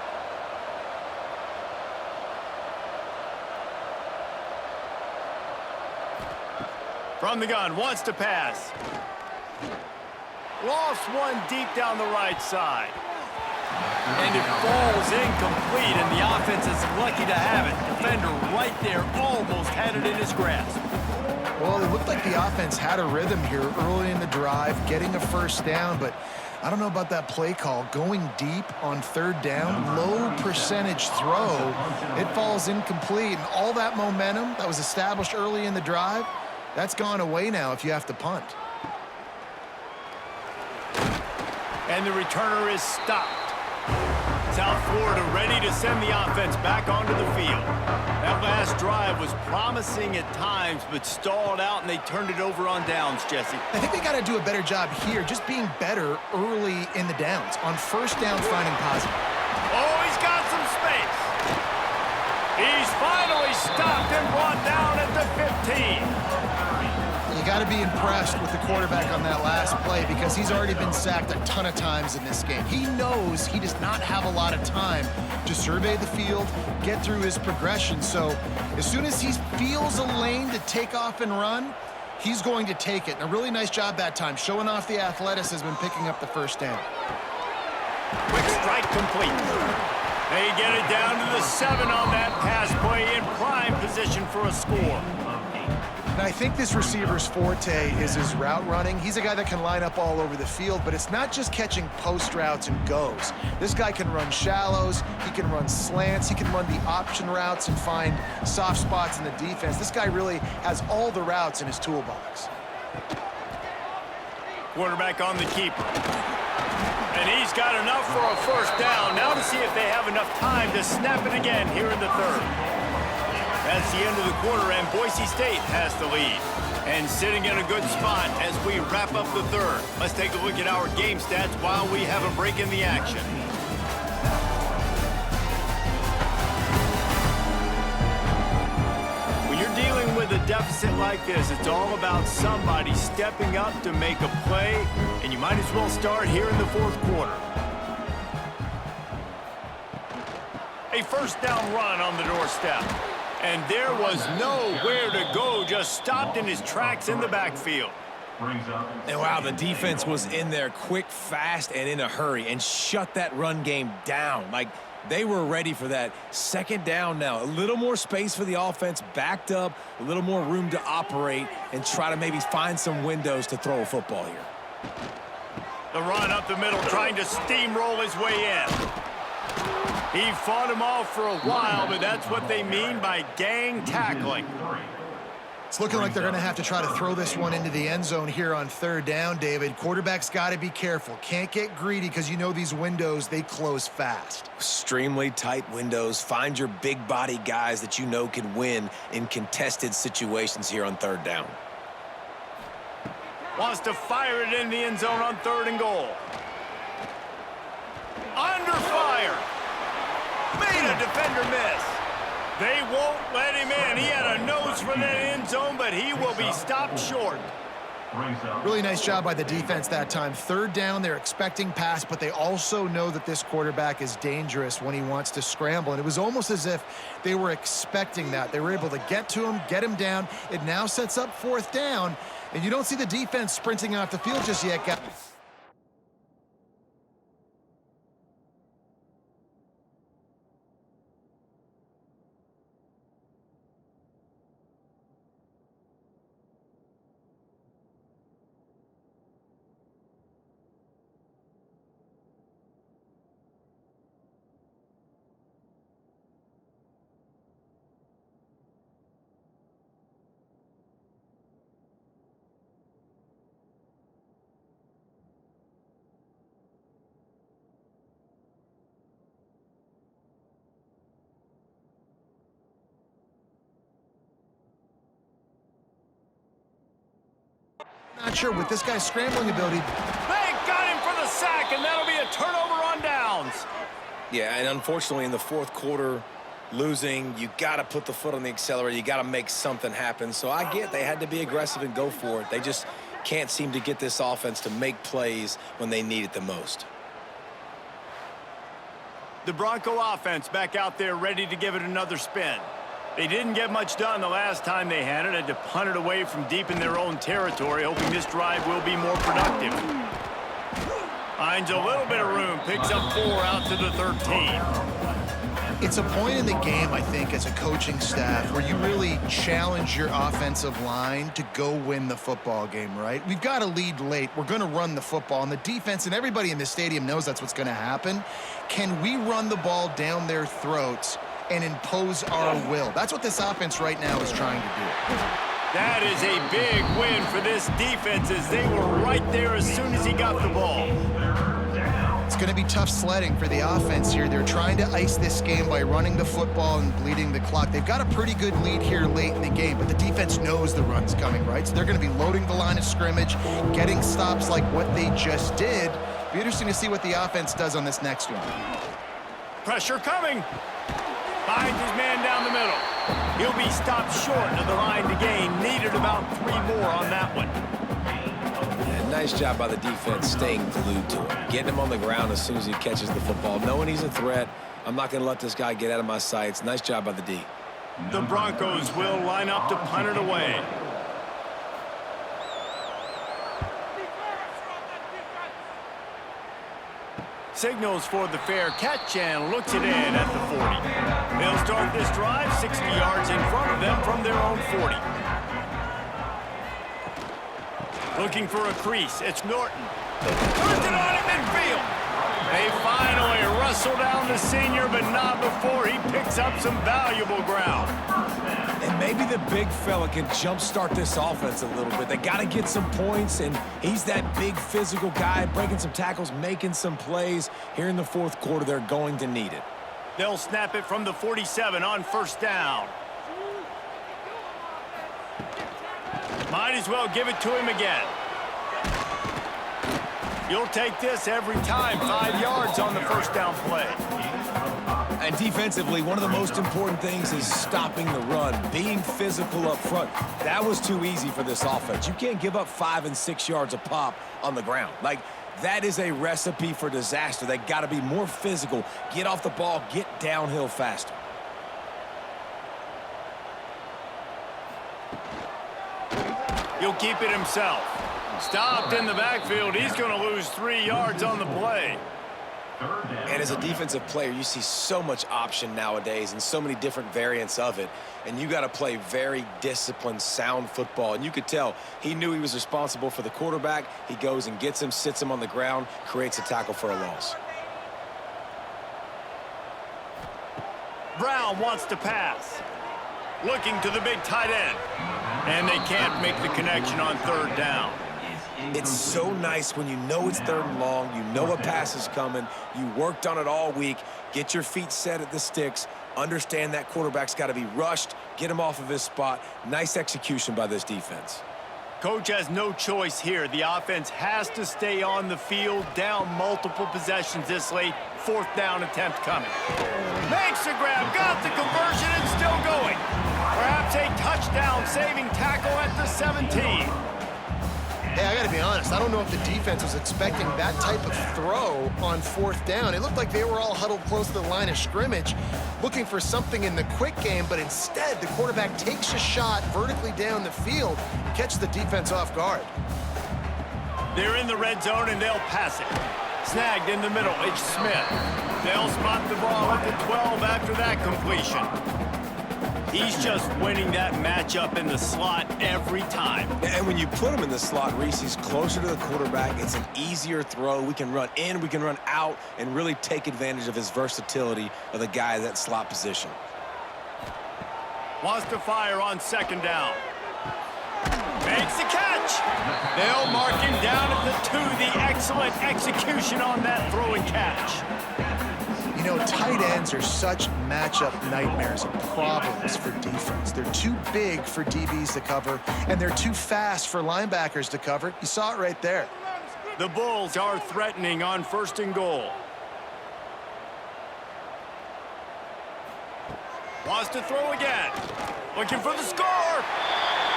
From the gun, wants to pass. Lost one deep down the right side. And it falls incomplete, and the offense is lucky to have it. Defender right there almost had it in his grasp. Well, it looked like the offense had a rhythm here early in the drive, getting a first down, but I don't know about that play call. Going deep on 3rd down, low percentage throw, it falls incomplete, and all that momentum that was established early in the drive, that's gone away now if you have to punt. And the returner is stopped. South Florida ready to send the offense back onto the field. That last drive was promising at times, but stalled out, and they turned it over on downs, Jesse. I think they got to do a better job here, just being better early in the downs. On first down, finding positive. Oh, he's got some space. He's finally stopped and brought down at the 15. You got to be impressed with the quarterback on that last play because he's already been sacked a ton of times in this game. He knows he does not have a lot of time to survey the field, get through his progression. So as soon as he feels a lane to take off and run, he's going to take it. And a really nice job that time, showing off the athleticism and picking up the first down. Quick strike complete. They get it down to the 7 on that pass play, in prime position for a score. And I think this receiver's forte is his route running. He's a guy that can line up all over the field, but it's not just catching post routes and goes. This guy can run shallows, he can run slants, he can run the option routes and find soft spots in the defense. This guy really has all the routes in his toolbox. Quarterback on the keeper. And he's got enough for a first down. Now to see if they have enough time to snap it again here in the 3rd. That's the end of the quarter, and Boise State has the lead. And sitting in a good spot as we wrap up the 3rd. Let's take a look at our game stats while we have a break in the action. When you're dealing with a deficit like this, it's all about somebody stepping up to make a play, and you might as well start here in the 4th quarter. A first down run on the doorstep. And there was nowhere to go, just stopped in his tracks in the backfield. And wow, the defense was in there quick, fast, and in a hurry and shut that run game down. Like, they were ready for that. 2nd down now. A little more space for the offense, backed up, a little more room to operate and try to maybe find some windows to throw a football here. The run up the middle, trying to steamroll his way in. He fought him off for a while, but that's what they mean by gang tackling. It's looking like they're going to have to try to throw this one into the end zone here on 3rd down, David. Quarterback's got to be careful. Can't get greedy because you know these windows, they close fast. Extremely tight windows. Find your big body guys that you know can win in contested situations here on 3rd down. Wants to fire it in the end zone on 3rd and goal. Under fire. Made a defender miss. They won't let him in. He had a nose for that end zone, but he will be stopped short. brings up. Really nice job by the defense that time. Third down, they're expecting pass, but they also know that this quarterback is dangerous when he wants to scramble. And it was almost as if they were expecting that. They were able to get to him, get him down. It now sets up fourth down, and you don't see the defense sprinting off the field just yet, guys. Not sure with this guy's scrambling ability. They got him for the sack, and that'll be a turnover on downs. Yeah, and unfortunately in the fourth quarter, losing, you got to put the foot on the accelerator. You got to make something happen. So I get they had to be aggressive and go for it. They just can't seem to get this offense to make plays when they need it the most. The Bronco offense back out there ready to give it another spin. They didn't get much done the last time they had it. Had to punt it away from deep in their own territory, hoping this drive will be more productive. Finds a little bit of room, picks up 4 out to the 13. It's a point in the game, I think, as a coaching staff where you really challenge your offensive line to go win the football game, right? We've got to lead late. We're going to run the football, and the defense and everybody in the stadium knows that's what's going to happen. Can we run the ball down their throats and impose our will? That's what this offense right now is trying to do. That is a big win for this defense as they were right there as soon as he got the ball. It's going to be tough sledding for the offense here. They're trying to ice this game by running the football and bleeding the clock. They've got a pretty good lead here late in the game, but the defense knows the run's coming, right? So they're going to be loading the line of scrimmage, getting stops like what they just did. Be interesting to see what the offense does on this next one. Pressure coming. Finds his man down the middle. He'll be stopped short of the line to gain. Needed about 3 more on that one. Yeah, nice job by the defense staying glued to him. Getting him on the ground as soon as he catches the football. Knowing he's a threat. I'm not going to let this guy get out of my sights. Nice job by the D. The Broncos will line up to punt it away. Signals for the fair catch and looks it in at the 40. They'll start this drive 60 yards in front of them from their own 40. Looking for a crease. It's Norton. Puts it on at midfield. They finally wrestle down the senior, but not before he picks up some valuable ground. And maybe the big fella can jumpstart this offense a little bit. They got to get some points, and he's that big physical guy, breaking some tackles, making some plays. Here in the fourth quarter, they're going to need it. They'll snap it from the 47 on first down. Might as well give it to him again. You'll take this every time. 5 yards on the first down play. And defensively, one of the most important things is stopping the run, being physical up front. That was too easy for this offense. You can't give up 5 and 6 yards a pop on the ground. Like, that is a recipe for disaster. They got to be more physical, get off the ball, get downhill faster. He'll keep it himself. Stopped in the backfield. He's going to lose 3 yards on the play. And as a defensive player, you see so much option nowadays and so many different variants of it. And you got to play very disciplined, sound football. And you could tell he knew he was responsible for the quarterback. He goes and gets him, sits him on the ground, creates a tackle for a loss. Brown wants to pass. Looking to the big tight end. And they can't make the connection on third down. It's so nice when you know it's third and long, you know a pass is coming, you worked on it all week, get your feet set at the sticks, understand that quarterback's got to be rushed, get him off of his spot. Nice execution by this defense. Coach has no choice here. The offense has to stay on the field, down multiple possessions this late. Fourth down attempt coming. Makes the grab, got the conversion, and still going. Perhaps a touchdown saving tackle at the 17. Hey, I got to be honest, I don't know if the defense was expecting that type of throw on 4th down. It looked like they were all huddled close to the line of scrimmage, looking for something in the quick game, but instead the quarterback takes a shot vertically down the field and catches the defense off guard. They're in the red zone, and they'll pass it. Snagged in the middle, it's Smith. They'll spot the ball at the 12 after that completion. He's just winning that matchup in the slot every time. And when you put him in the slot, Reese, he's closer to the quarterback. It's an easier throw. We can run in, we can run out, and really take advantage of his versatility of the guy at that slot position. Wants to fire on 2nd down. Makes the catch. They'll mark him down at the 2. The excellent execution on that throw and catch. You know, tight ends are such matchup nightmares and problems for defense. They're too big for DBs to cover, and they're too fast for linebackers to cover. You saw it right there. The Bulls are threatening on 1st and goal. Wants to throw again. Looking for the score.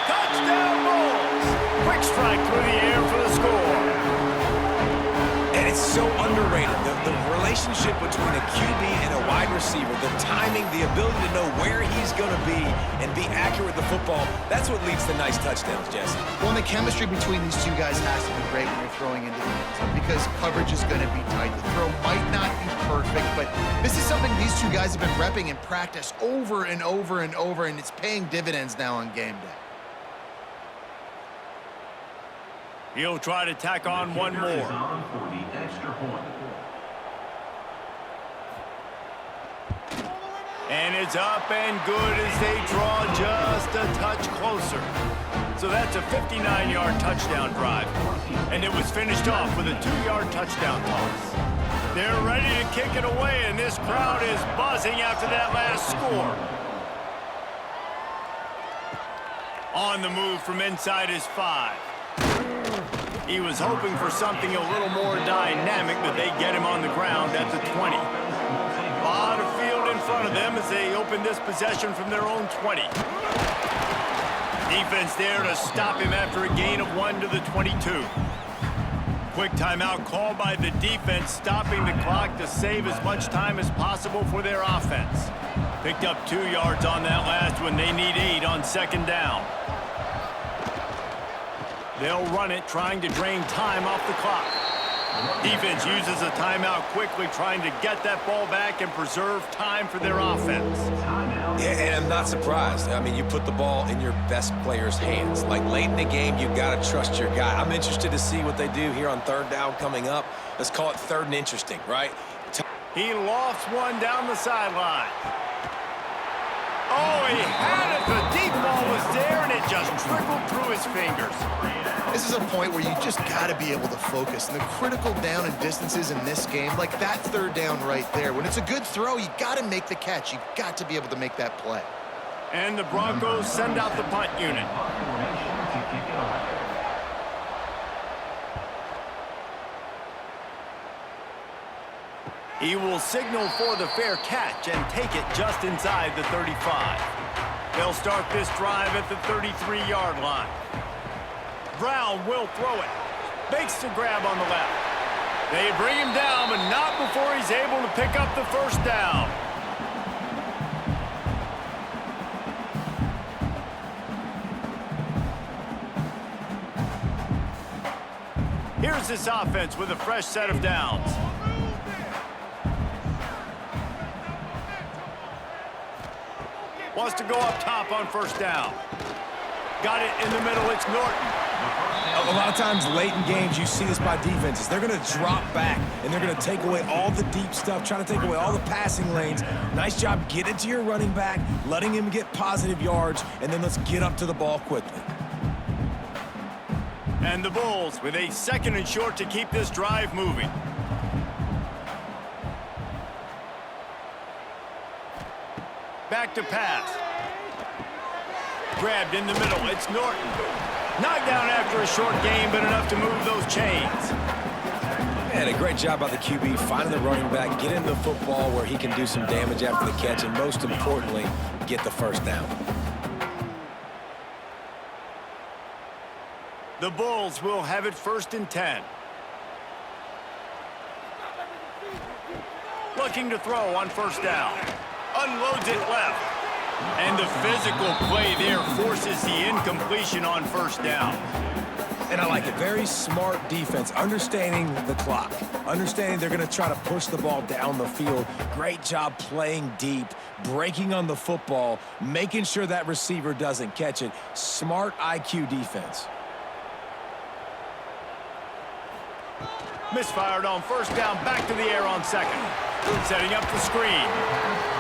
Touchdown Bulls. Quick strike through the air for the score. And it's so underrated. The relationship between a QB and a wide receiver, the timing, the ability to know where he's going to be and be accurate with the football, that's what leads to nice touchdowns, Jesse. Well, and the chemistry between these two guys has to be great when you're throwing into the end zone because coverage is going to be tight. The throw might not be perfect, but this is something these two guys have been repping in practice over and over and over, and it's paying dividends now on game day. He'll try to tack on one more. For the extra point. And it's up and good as they draw just a touch closer. So that's a 59-yard touchdown drive. And it was finished off with a 2-yard touchdown toss. They're ready to kick it away, and this crowd is buzzing after that last score. On the move from inside his 5. He was hoping for something a little more dynamic, but they get him on the ground at the 20. A lot of field in front of them as they open this possession from their own 20. Defense there to stop him after a gain of 1 to the 22. Quick timeout called by the defense, stopping the clock to save as much time as possible for their offense. Picked up 2 yards on that last one. They need 8 on 2nd down. They'll run it, trying to drain time off the clock. Defense uses a timeout quickly, trying to get that ball back and preserve time for their offense. Yeah, and I'm not surprised. I mean, you put the ball in your best player's hands. Like, late in the game, you've got to trust your guy. I'm interested to see what they do here on 3rd down coming up. Let's call it 3rd and interesting, right? He lofts one down the sideline. Oh, he had it. The deep ball was there, and it just trickled through his fingers. This is a point where you just got to be able to focus. And the critical down and distances in this game, like that 3rd down right there, when it's a good throw, you got to make the catch. You've got to be able to make that play. And the Broncos send out the punt unit. He will signal for the fair catch and take it just inside the 35. They'll start this drive at the 33-yard line. Brown will throw it. Makes the grab on the left. They bring him down, but not before he's able to pick up the 1st down. Here's this offense with a fresh set of downs. Wants to go up top on 1st down. Got it in the middle. It's Norton. A lot of times late in games, you see this by defenses. They're going to drop back, and they're going to take away all the deep stuff, trying to take away all the passing lanes. Nice job getting to your running back, letting him get positive yards, and then let's get up to the ball quickly. And the Bulls with a 2nd and short to keep this drive moving. Back to pass. Grabbed in the middle. It's Norton. Knocked down after a short gain, but enough to move those chains. And a great job by the QB finding the running back, get into the football where he can do some damage after the catch, and most importantly, get the 1st down. The Bulls will have it 1st and 10. Looking to throw on 1st down. Unloads it left. And the physical play there forces the incompletion on 1st down. And I like it. Very smart defense, understanding the clock, understanding they're going to try to push the ball down the field. Great job playing deep, breaking on the football, making sure that receiver doesn't catch it. Smart IQ defense. Misfired on 1st down, back to the air on 2nd. Setting up the screen.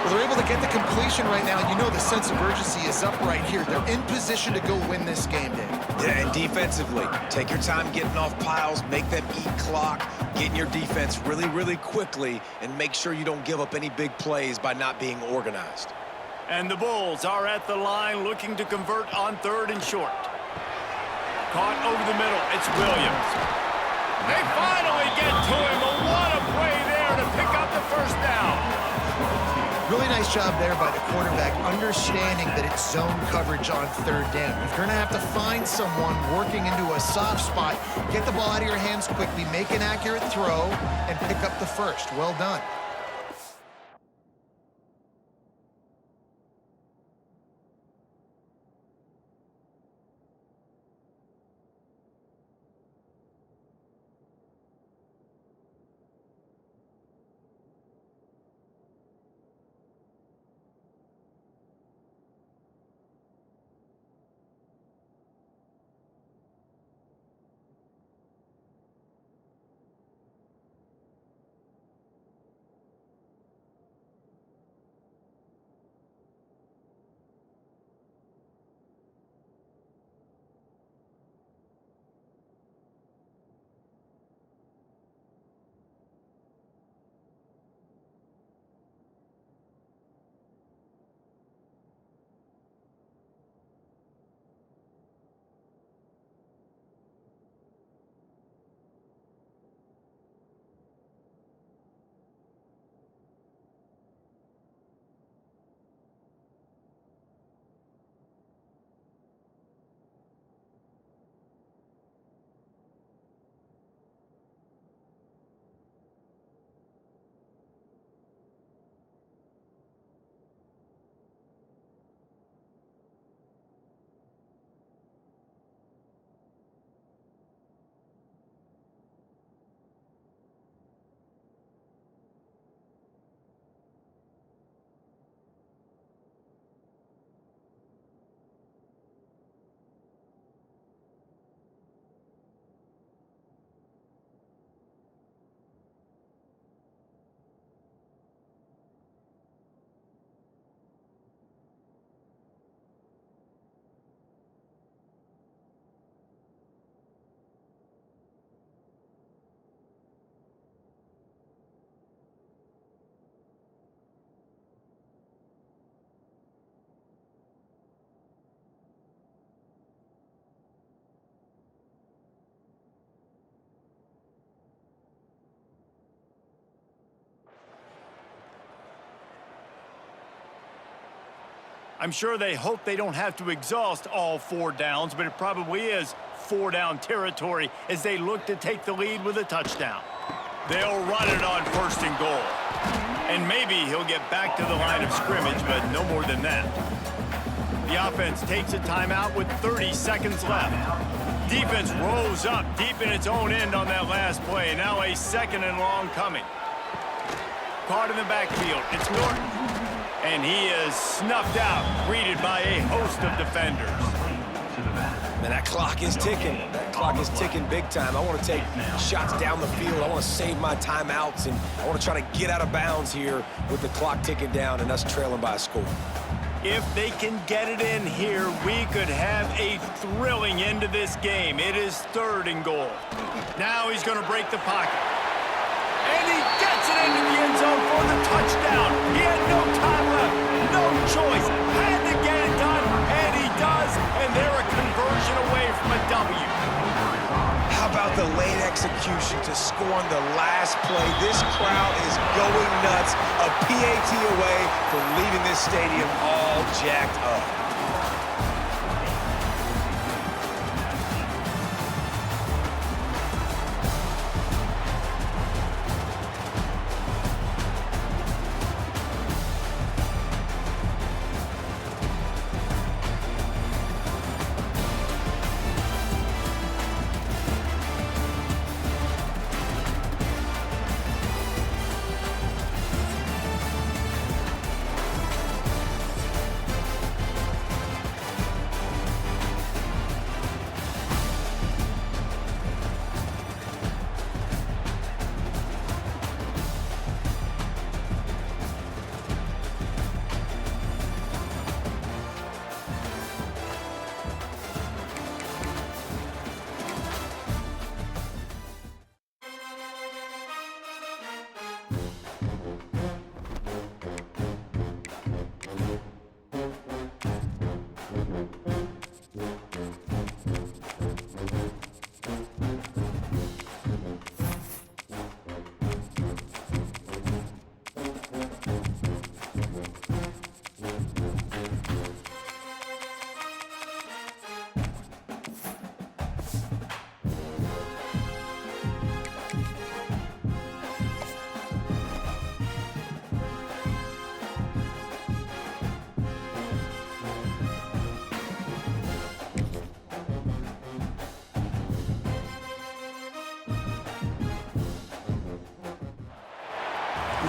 Well, they're able to get the completion right now. You know the sense of urgency is up right here. They're in position to go win this game, Dave. Yeah, and defensively, take your time getting off piles, make them eat clock, get in your defense really, really quickly, and make sure you don't give up any big plays by not being organized. And the Bulls are at the line looking to convert on 3rd and short. Caught over the middle. It's Williams. They finally get to him. What a play there to pick up the 1st down. Really nice job there by the quarterback, understanding that it's zone coverage on 3rd down. If you're going to have to find someone working into a soft spot, get the ball out of your hands quickly, make an accurate throw, and pick up the 1st. Well done. I'm sure they hope they don't have to exhaust all 4 downs, but it probably is 4-down territory as they look to take the lead with a touchdown. They'll run it on 1st and goal. And maybe he'll get back to the line of scrimmage, but no more than that. The offense takes a timeout with 30 seconds left. Defense rolls up deep in its own end on that last play. Now a 2nd and long coming. Caught in the backfield. It's Norton. And he is snuffed out, greeted by a host of defenders. Man, that clock is ticking. That clock is ticking big time. I want to take shots down the field. I want to save my timeouts, and I want to try to get out of bounds here with the clock ticking down and us trailing by a score. If they can get it in here, we could have a thrilling end to this game. It is 3rd and goal. Now he's going to break the pocket. And he gets it into the end zone for the touchdown. He had no time left, no choice, had to get it done, and he does, and they're a conversion away from a W. How about the late execution to score on the last play? This crowd is going nuts. A PAT away from leaving this stadium all jacked up.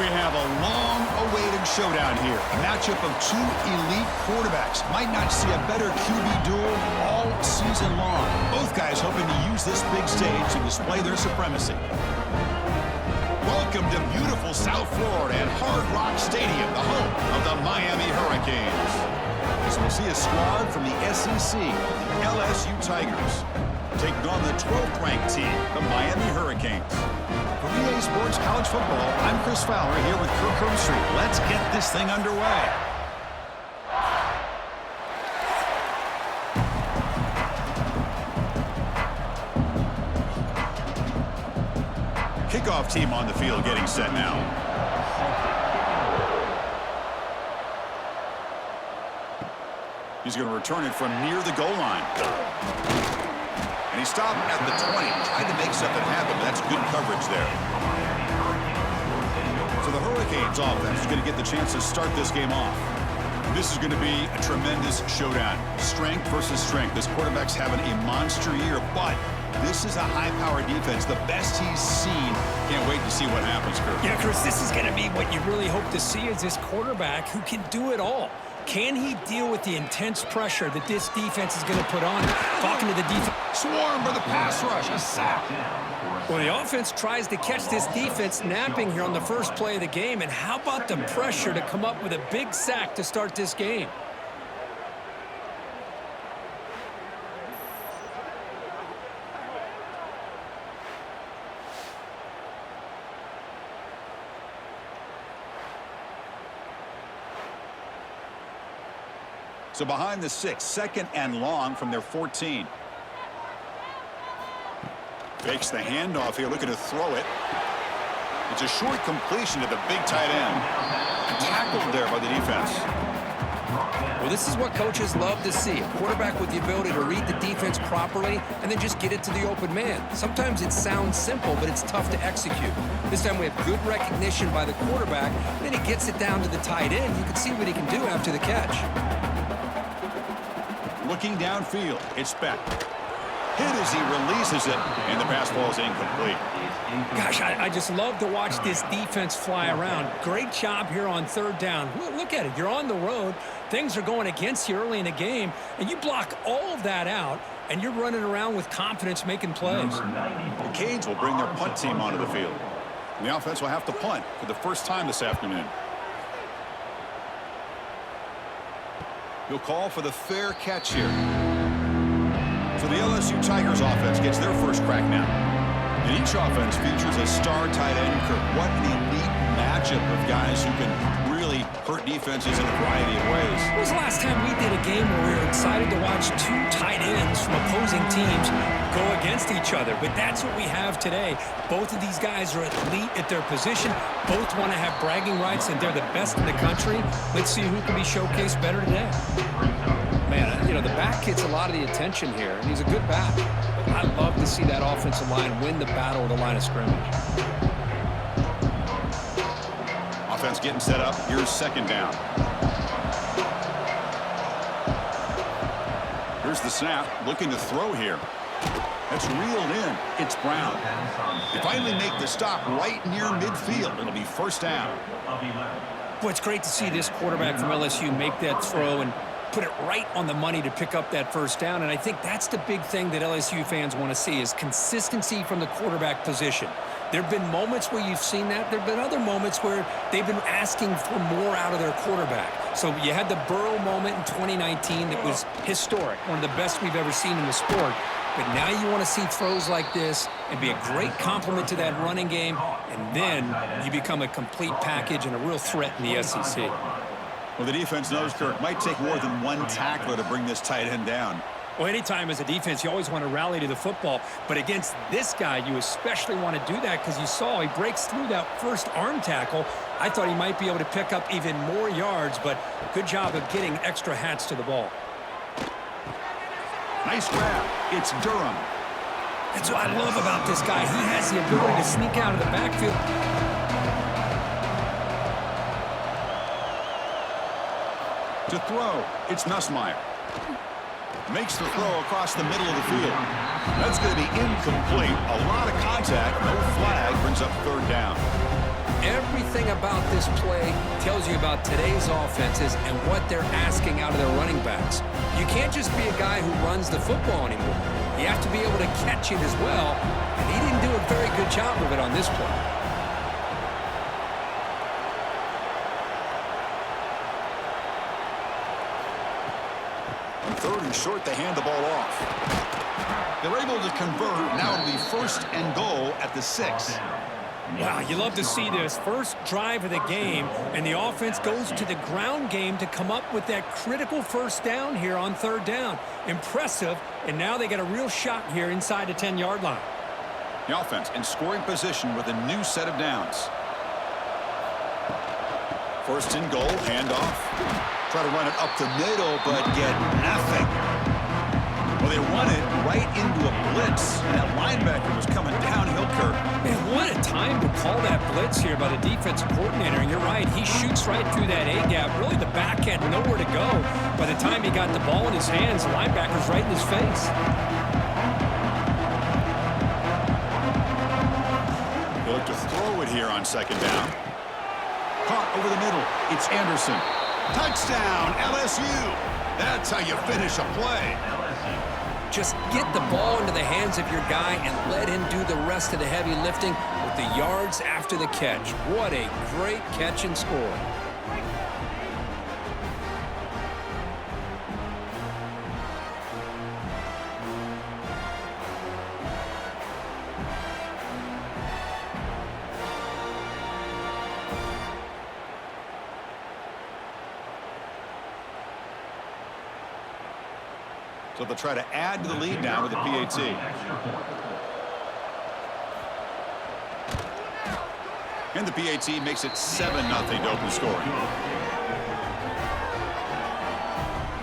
We have a long-awaited showdown here. A matchup of two elite quarterbacks. Might not see a better QB duel all season long. Both guys hoping to use this big stage to display their supremacy. Welcome to beautiful South Florida at Hard Rock Stadium, the home of the Miami Hurricanes. As we see a squad from the SEC, the LSU Tigers, taking on the 12th-ranked team, the Miami Hurricanes. For EA Sports College Football, I'm Chris Fowler here with Kirk Herbstreit. Let's get this thing underway. Kickoff team on the field getting set now. He's going to return it from near the goal line. And he stopped at the 20, tried to make something happen, but that's good coverage there. So the Hurricanes offense is going to get the chance to start this game off. This is going to be a tremendous showdown. Strength versus strength. This quarterback's having a monster year, but this is a high-powered defense, the best he's seen. Can't wait to see what happens, Kurt. Yeah, Chris, this is going to be what you really hope to see is this quarterback who can do it all. Can he deal with the intense pressure that this defense is going to put on him? Talking to the defense. Swarm for the pass rush, a sack. Well, the offense tries to catch this defense napping here on the first play of the game. And how about the pressure to come up with a big sack to start this game? So behind the 6, second and long from their 14. Fakes the handoff here, looking to throw it. It's a short completion to the big tight end. Tackled there by the defense. Well, this is what coaches love to see. A quarterback with the ability to read the defense properly and then just get it to the open man. Sometimes it sounds simple, but it's tough to execute. This time we have good recognition by the quarterback. Then he gets it down to the tight end. You can see what he can do after the catch. Looking downfield, it's Beck. Hit as he releases it, and the pass ball is incomplete. Gosh, I just love to watch this defense fly around. Great job here on third down. Look at it. You're on the road. Things are going against you early in the game, and you block all of that out, and you're running around with confidence making plays. The Canes will bring their punt team onto the field. And the offense will have to punt for the first time this afternoon. He'll call for the fair catch here. So the LSU Tigers offense gets their first crack now. And each offense features a star tight end. Kirk, what an elite matchup of guys who can really hurt defenses in a variety of ways. When was the last time we did a game where we were excited to watch two tight ends from opposing teams go against each other? But that's what we have today. Both of these guys are elite at their position. Both want to have bragging rights, and they're the best in the country. Let's see who can be showcased better today. Man, you know, the back gets a lot of the attention here, and he's a good back. I love to see that offensive line win the battle at the line of scrimmage. Offense getting set up. Here's second down. Here's the snap. Looking to throw here. That's reeled in. It's Brown. They finally make the stop right near midfield. It'll be first down. Boy, it's great to see this quarterback from LSU make that throw and put it right on the money to pick up that first down. And I think that's the big thing that LSU fans want to see is consistency from the quarterback position. There have been moments where you've seen that. There have been other moments where they've been asking for more out of their quarterback. So you had the Burrow moment in 2019 that was historic, one of the best we've ever seen in the sport. but now you want to see throws like this and be a great complement to that running game, and then you become a complete package and a real threat in the SEC. Well, the defense knows, Kirk, might take more than one tackler to bring this tight end down. Well, anytime as a defense, you always want to rally to the football. But against this guy, you especially want to do that because you saw he breaks through that first arm tackle. I thought he might be able to pick up even more yards, but good job of getting extra hats to the ball. Nice grab. It's Durham. That's what I love about this guy. He has the ability to sneak out of the backfield. To throw, it's Nussmeier. Makes the throw across the middle of the field. That's going to be incomplete. A lot of contact, no flag, brings up third down. Everything about this play tells you about today's offenses and what they're asking out of their running backs. You can't just be a guy who runs the football anymore. You have to be able to catch it as well, and he didn't do a very good job of it on this play. On third and short, they hand the ball off. They're able to convert. Now it'll be first and goal at the 6. Wow, you love to see this. First drive of the game, and the offense goes to the ground game to come up with that critical first down here on third down. Impressive, and now they got a real shot here inside the 10-yard line. The offense in scoring position with a new set of downs. First and goal, handoff. Try to run it up the middle, but get nothing. Well, they run it right into a blitz. And that linebacker was coming downhill, Kirk. Man, what a time to call that blitz here by the defensive coordinator. And you're right, he shoots right through that A-gap. Really, the back had nowhere to go. By the time he got the ball in his hands, the linebacker's right in his face. They look to throw it here on second down. Caught over the middle. It's Anderson. Touchdown, LSU. That's how you finish a play. Just get the ball into the hands of your guy and let him do the rest of the heavy lifting with the yards after the catch. What a great catch and score. So they'll try to add to the lead now with the PAT. And the PAT makes it 7-0 to open scoring.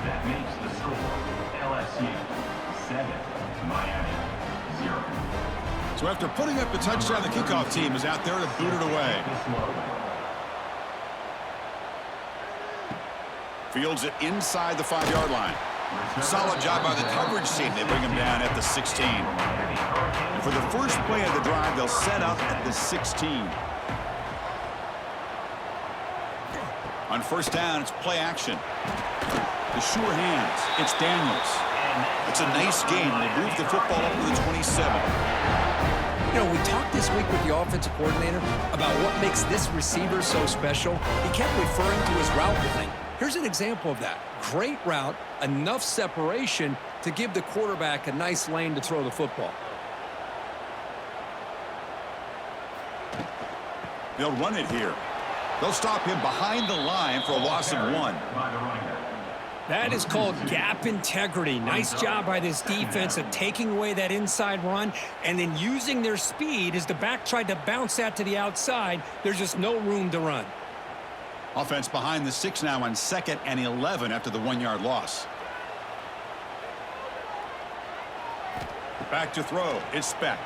That makes the score LSU 7, Miami 0. So after putting up the touchdown, the kickoff team is out there to boot it away. Fields it inside the 5-yard line. Solid job by the coverage team. They bring him down at the 16. And for the first play of the drive, they'll set up at the 16. On first down, it's play action. The sure hands. It's Daniels. It's a nice game. They move the football up to the 27. You know, we talked this week with the offensive coordinator about what makes this receiver so special. He kept referring to his route running. Here's an example of that. Great route, enough separation to give the quarterback a nice lane to throw the football. They'll run it here. They'll stop him behind the line for a loss of 1. That is called gap integrity. Nice job by this defense of taking away that inside run and then using their speed as the back tried to bounce that to the outside. There's just no room to run. Offense behind the 6 now on 2nd and 11 after the 1-yard loss. Back to throw. It's Speck.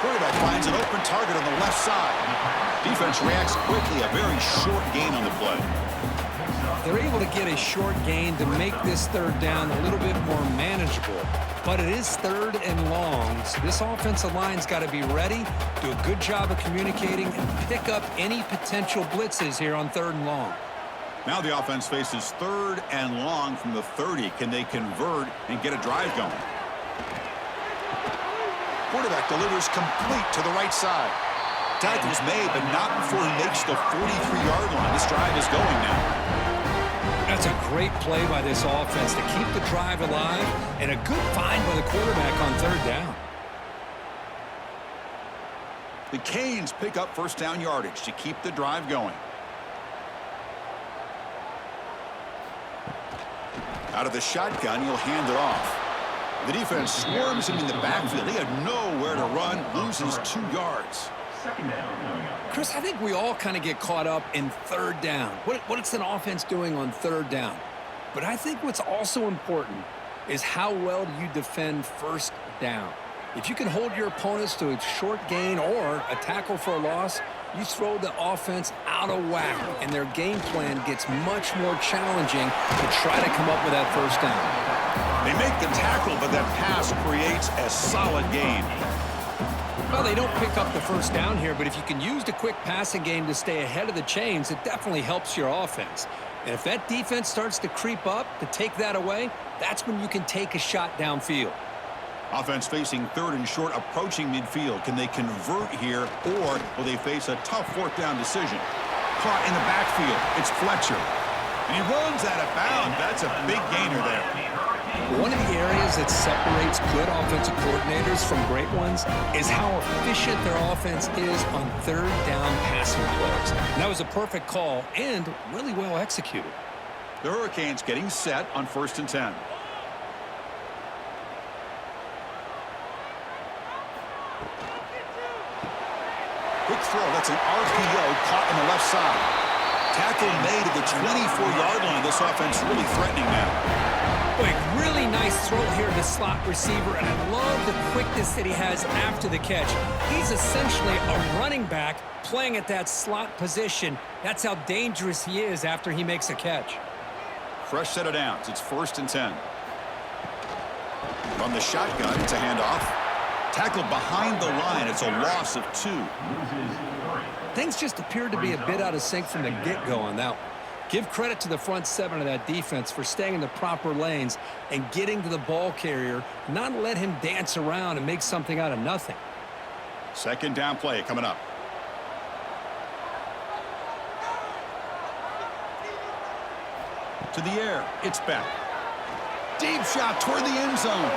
Quarterback finds an open target on the left side. Defense reacts quickly. A very short gain on the play. They're able to get a short gain to make this third down a little bit more manageable. But it is third and long, so this offensive line's got to be ready, do a good job of communicating, and pick up any potential blitzes here on third and long. Now the offense faces third and long from the 30. Can they convert and get a drive going? Quarterback delivers complete to the right side. Tackle's made, but not before he makes the 43-yard line. This drive is going now. That's a great play by this offense to keep the drive alive, and a good find by the quarterback on third down. The Canes pick up first down yardage to keep the drive going. Out of the shotgun, he'll hand it off. The defense swarms him in the backfield. He had nowhere to run, loses 2 yards. Second down. Chris, I think we all kind of get caught up in third down. What's an offense doing on third down? But I think what's also important is how well do you defend first down. If you can hold your opponents to a short gain or a tackle for a loss, you throw the offense out of whack, and their game plan gets much more challenging to try to come up with that first down. They make the tackle, but that pass creates a solid gain. Well, they don't pick up the first down here, but if you can use the quick passing game to stay ahead of the chains, it definitely helps your offense. And if that defense starts to creep up to take that away, that's when you can take a shot downfield. Offense facing third and short, approaching midfield. Can they convert here, or will they face a tough fourth down decision? Caught in the backfield. It's Fletcher. And he runs out of bounds. That's a big gainer there. One of the areas that separates good offensive coordinators from great ones is how efficient their offense is on third down passing plays. And that was a perfect call and really well executed. The Hurricanes getting set on 1st and 10. Quick throw. That's an RPO caught on the left side. Tackle made at the 24-yard line. This offense really threatening now. Boy, really nice throw here to slot receiver, and I love the quickness that he has after the catch. He's essentially a running back playing at that slot position. That's how dangerous he is after he makes a catch. Fresh set of downs. It's 1st and 10. From the shotgun, it's a handoff. Tackled behind the line. It's a loss of 2. Things just appeared to be a bit out of sync from the get-go on that one. Give credit to the front 7 of that defense for staying in the proper lanes and getting to the ball carrier, not let him dance around and make something out of nothing. Second down play coming up. To the air, it's Beck. Deep shot toward the end zone.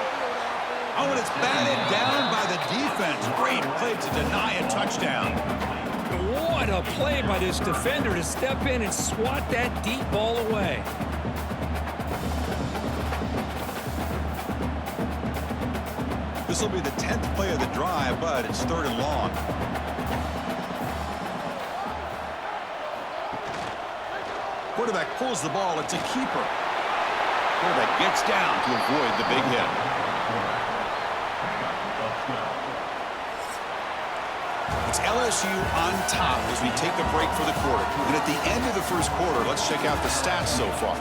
Oh, and it's batted down by the defense. Great play to deny a touchdown. What a play by this defender to step in and swat that deep ball away. This will be the 10th play of the drive, but it's 3rd and long. Quarterback pulls the ball. It's a keeper. Quarterback gets down to avoid the big hit. It's LSU on top as we take a break for the quarter. And at the end of the first quarter, let's check out the stats so far.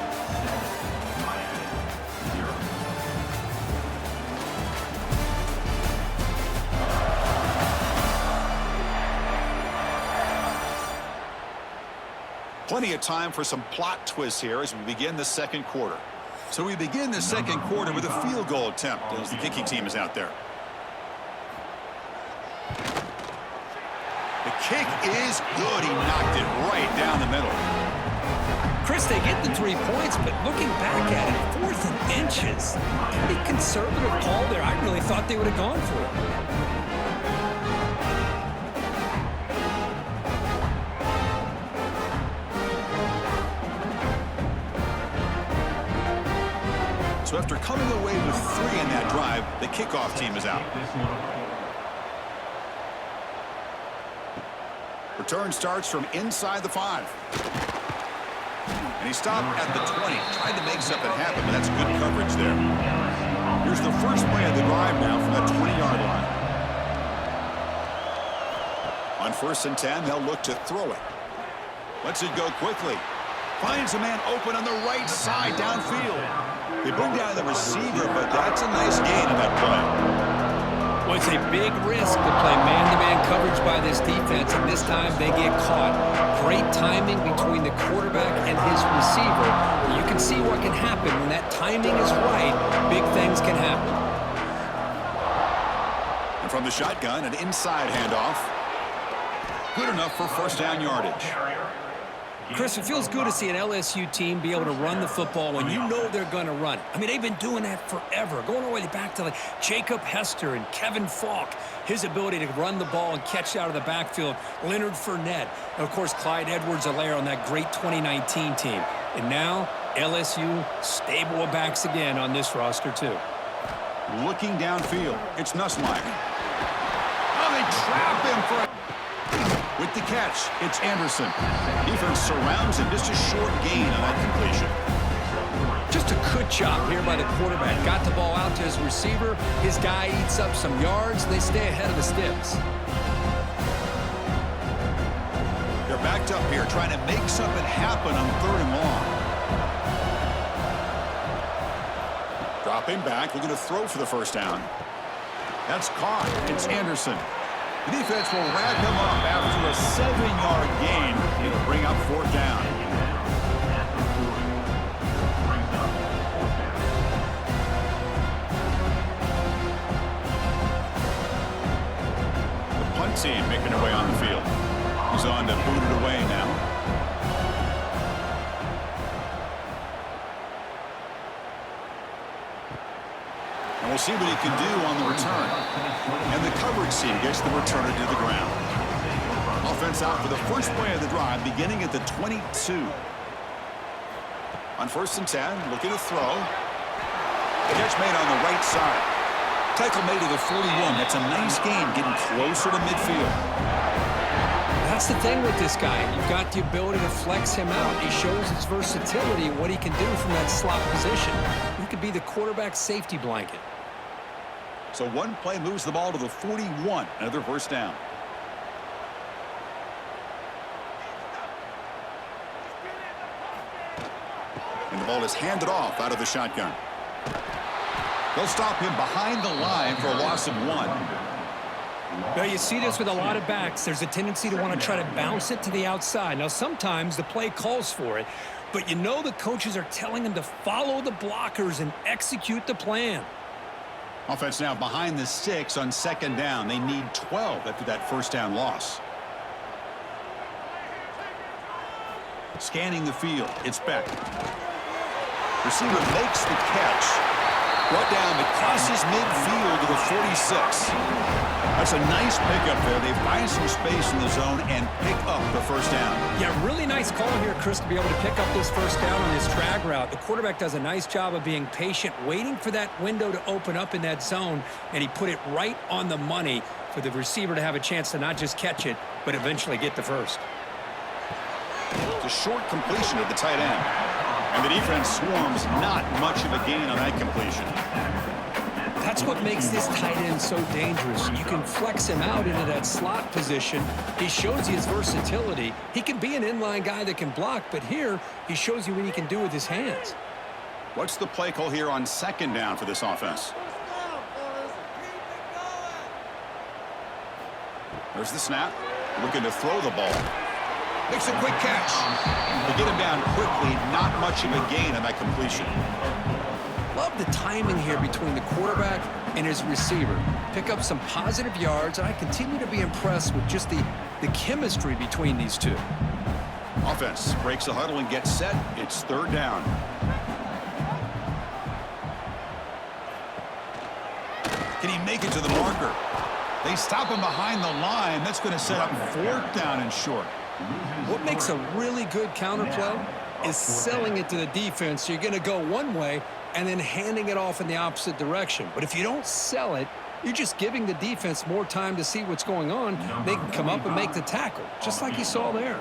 Plenty of time for some plot twists here as we begin the second quarter. So we begin the second quarter with a field goal attempt as the kicking team is out there. The kick is good. He knocked it right down the middle. Chris, they get the 3 points, but looking back at it, 4th and inches. Pretty conservative call there. I really thought they would have gone for it. So after coming away with 3 in that drive, the kickoff team is out. Return starts from inside the 5. And he stopped at the 20. Tried to make something happen, but that's good coverage there. Here's the first play of the drive now from that 20-yard line. On 1st and 10, they'll look to throw it. Lets it go quickly. Finds a man open on the right side downfield. They bring down the receiver, but that's a nice gain in that play. Well, it's a big risk to play man-to-man coverage by this defense, and this time they get caught. Great timing between the quarterback and his receiver. You can see what can happen when that timing is right. Big things can happen. And from the shotgun, an inside handoff. Good enough for first down yardage. Chris, it feels good to see an LSU team be able to run the football when you know they're going to run it. I mean, they've been doing that forever, going all the way back to like Jacob Hester and Kevin Falk. His ability to run the ball and catch out of the backfield, Leonard Fournette, and of course Clyde Edwards-Helaire on that great 2019 team. And now LSU stable of backs again on this roster too. Looking downfield, it's Nussmeier. Oh, they trap him for a... With the catch, it's Anderson. Defense surrounds him, just a short gain on that completion. Just a good job here by the quarterback. Got the ball out to his receiver. His guy eats up some yards. They stay ahead of the sticks. They're backed up here, trying to make something happen on 3rd and long. Dropping back, looking to throw for the first down. That's caught. It's Anderson. The defense will wrap him up after a 7-yard gain. It'll bring up 4th down. The punt team making their way on the field. He's on to boot it away now. And we'll see what he can do on the return. And the coverage team gets the returner to the ground. Offense out for the first play of the drive, beginning at the 22. On 1st and 10, looking to throw. Catch made on the right side. Tackle made to the 41. That's a nice gain, getting closer to midfield. That's the thing with this guy. You've got the ability to flex him out. He shows his versatility and what he can do from that slot position. He could be the quarterback safety blanket. So one play moves the ball to the 41. Another first down. And the ball is handed off out of the shotgun. They'll stop him behind the line for a loss of 1. Now, you see this with a lot of backs. There's a tendency to want to try to bounce it to the outside. Now, sometimes the play calls for it, but you know the coaches are telling them to follow the blockers and execute the plan. Offense now behind the 6 on 2nd down. They need 12 after that first down loss. Scanning the field. It's Beck. Receiver makes the catch. Brought down across midfield to the 46. That's a nice pickup there. They find some space in the zone and pick up the first down. Yeah, really nice call here, Chris, to be able to pick up this first down on this drag route. The quarterback does a nice job of being patient, waiting for that window to open up in that zone, and he put it right on the money for the receiver to have a chance to not just catch it, but eventually get the first. It's a short completion of the tight end. And the defense swarms, not much of a gain on that completion. That's what makes this tight end so dangerous. You can flex him out into that slot position. He shows you his versatility. He can be an inline guy that can block, but here he shows you what he can do with his hands. What's the play call here on 2nd down for this offense? There's the snap. Looking to throw the ball. Makes a quick catch. They get him down quickly. Not much of a gain on that completion. Love the timing here between the quarterback and his receiver. Pick up some positive yards, and I continue to be impressed with just the chemistry between these two. Offense breaks the huddle and gets set. It's 3rd down. Can he make it to the marker? They stop him behind the line. That's going to set up 4th down and short. What makes a really good counterplay is selling it to the defense. So you're going to go one way and then handing it off in the opposite direction. But if you don't sell it, you're just giving the defense more time to see what's going on. They can come up and make the tackle, just like you saw there.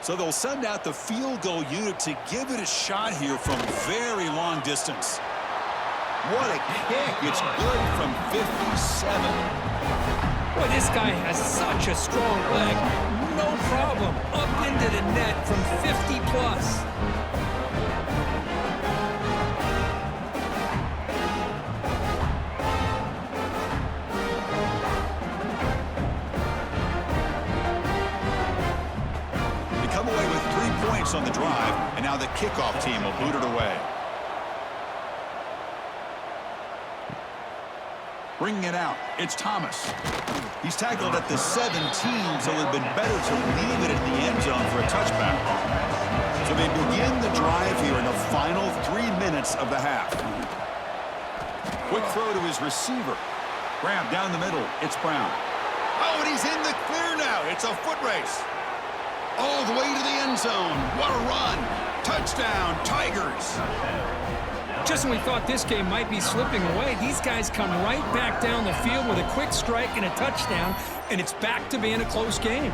So they'll send out the field goal unit to give it a shot here from very long distance. What a kick. It's good from 57. Boy, this guy has such a strong leg. No problem. Up into the net from 50 plus. They come away with 3 points on the drive, and now the kickoff team will boot it away. Bringing it out, it's Thomas. He's tackled at the 17, so it would have been better to leave it in the end zone for a touchback. So they begin the drive here in the final 3 minutes of the half. Quick throw to his receiver. Grab down the middle, it's Brown. Oh, and he's in the clear now. It's a foot race. All the way to the end zone. What a run. Touchdown, Tigers. Just when we thought this game might be slipping away, these guys come right back down the field with a quick strike and a touchdown, and it's back to being a close game.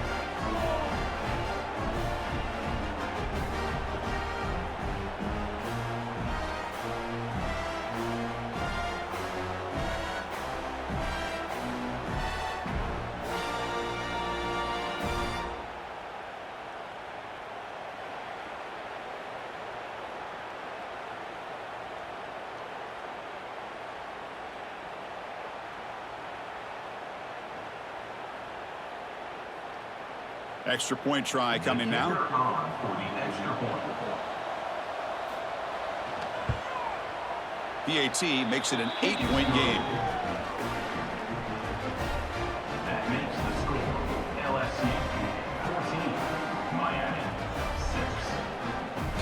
Extra point try coming now. PAT makes it an 8-point game. That makes the score LSU 14, Miami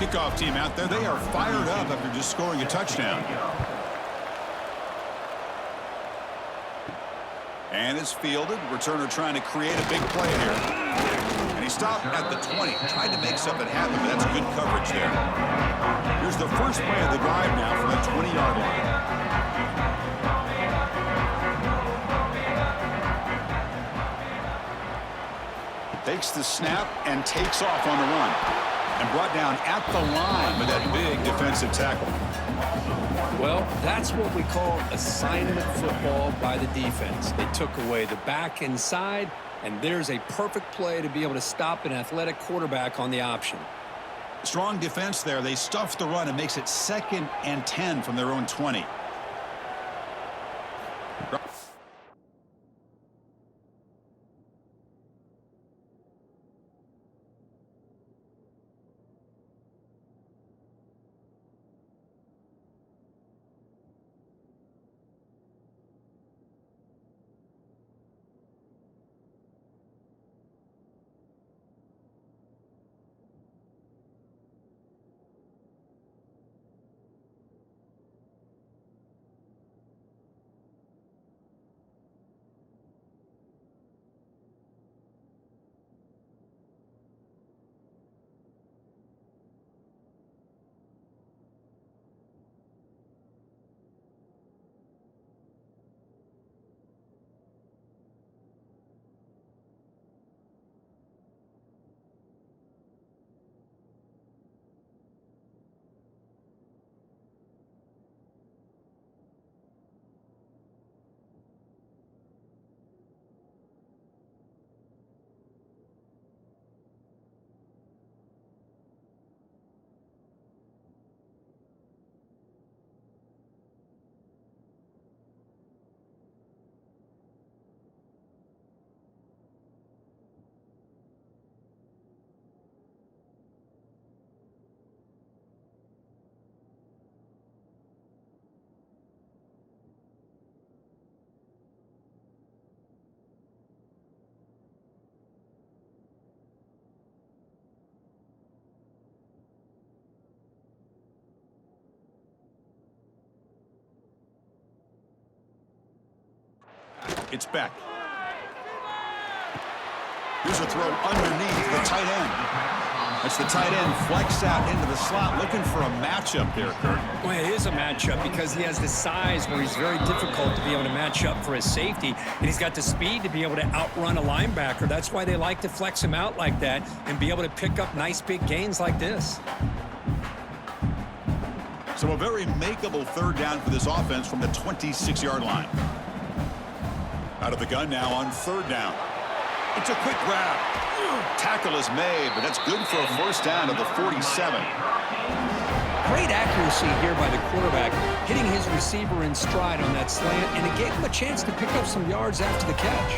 6. Kickoff team out there, they are fired up after just scoring a touchdown. And it's fielded. Returner trying to create a big play here. And he stopped at the 20. Tried to make something happen, but that's good coverage there. Here's the first play of the drive now from the 20-yard line. Takes the snap and takes off on the run. And brought down at the line with that big defensive tackle. Well, that's what we call assignment football by the defense. They took away the back inside, and there's a perfect play to be able to stop an athletic quarterback on the option. Strong defense there. They stuff the run and makes it 2nd and 10 from their own 20. It's Beck. Here's a throw underneath the tight end. That's the tight end flexed out into the slot, looking for a matchup there, Kurt. Well, it is a matchup because he has the size where he's very difficult to be able to match up for his safety, and he's got the speed to be able to outrun a linebacker. That's why they like to flex him out like that and be able to pick up nice big gains like this. So a very makeable third down for this offense from the 26-yard line. Out of the gun now on third down. It's a quick grab. Tackle is made, but that's good for a first down of the 47. Great accuracy here by the quarterback, hitting his receiver in stride on that slant, and it gave him a chance to pick up some yards after the catch.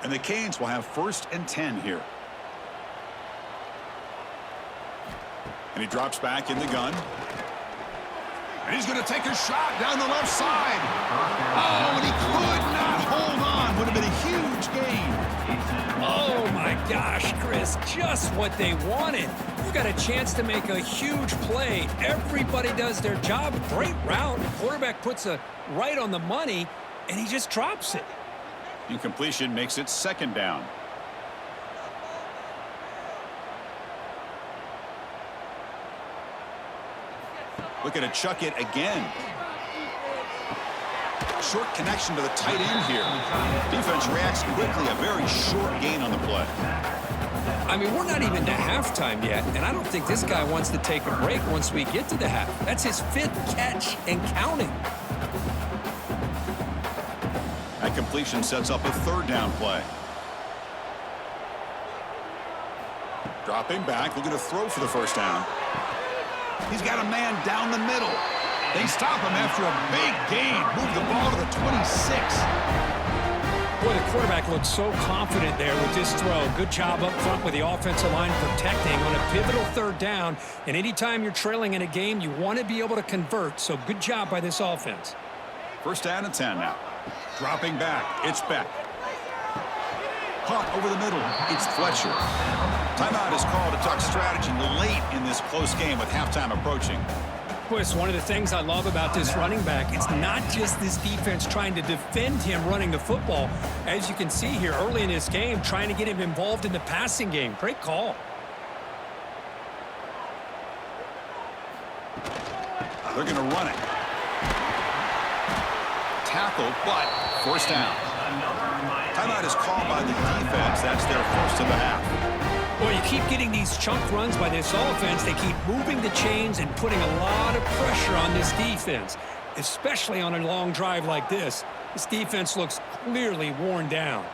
And the Canes will have 1st and 10 here. And he drops back in the gun. And he's going to take a shot down the left side. Oh, and he could not hold on. Would have been a huge gain. Oh, my gosh, Chris, just what they wanted. You got a chance to make a huge play. Everybody does their job. Great route. The quarterback puts it right on the money, and he just drops it. Incompletion makes it second down. Looking to chuck it again. Short connection to the tight end here. Defense reacts quickly. A very short gain on the play. I mean, we're not even to halftime yet, and I don't think this guy wants to take a break once we get to the half. That's his 5th catch and counting. That completion sets up a third down play. Dropping back, looking to throw for the first down. He's got a man down the middle. They stop him after a big gain. Move the ball to the 26. Boy, the quarterback looks so confident there with this throw. Good job up front with the offensive line protecting on a pivotal third down. And anytime you're trailing in a game, you want to be able to convert. So good job by this offense. First down and 10 now. Dropping back. It's Beck. Caught over the middle. It's Fletcher. Timeout is called to talk strategy late in this close game with halftime approaching. Boy, it's one of the things I love about this running back. It's not just this defense trying to defend him running the football. As you can see here early in this game, trying to get him involved in the passing game. Great call. They're going to run it. Tackled, but first down. Timeout is called by the defense. That's their first of the half. Well, you keep getting these chunk runs by this offense. They keep moving the chains and putting a lot of pressure on this defense, especially on a long drive like this. This defense looks clearly worn down.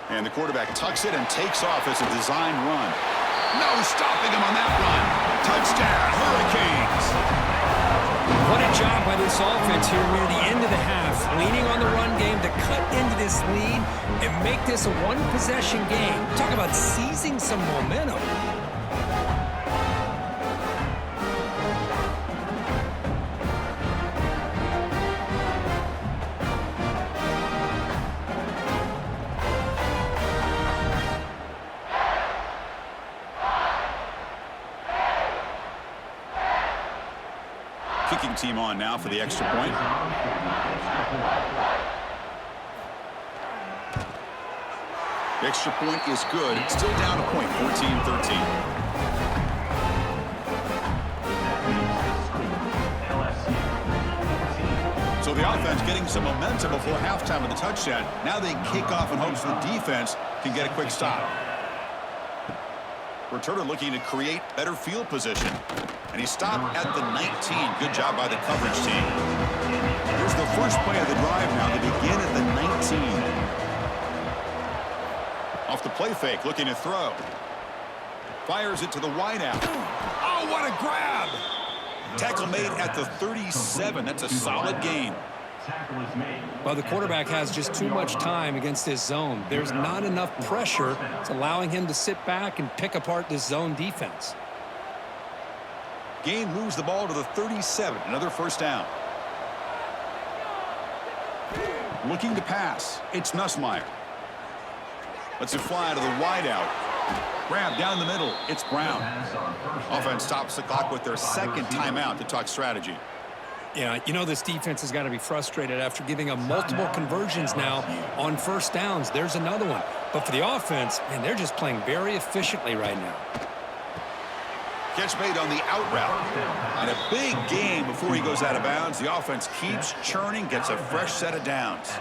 And the quarterback tucks it and takes off as a design run. No stopping him on that run. Touchdown, Hurricanes. What a job by this offense here near the end of the half, leaning on the run game to cut into this lead and make this a one-possession game. Talk about seizing some momentum. Kicking team on now for the extra point. The extra point is good. It's still down a point, 14-13. So the offense getting some momentum before halftime with the touchdown. Now they kick off in hopes the defense can get a quick stop. Returner looking to create better field position. And he stopped at the 19. Good job by the coverage team. Here's the first play of the drive now. They begin at the 19. Off the play fake, looking to throw. Fires it to the wideout. Oh, what a grab! Tackle made at the 37. That's a solid gain. Well, the quarterback has just too much time against this zone. There's not enough pressure. It's allowing him to sit back and pick apart this zone defense. Gain moves the ball to the 37. Another first down. Looking to pass. It's Nussmeier. Lets it fly to the wideout. Grab down the middle. It's Brown. Offense stops the clock with their second timeout to talk strategy. Yeah, you know this defense has got to be frustrated after giving them multiple conversions now on first downs. There's another one. But for the offense, man, they're just playing very efficiently right now. Catch made on the out route. And a big game before he goes out of bounds. The offense keeps churning, gets a fresh set of downs.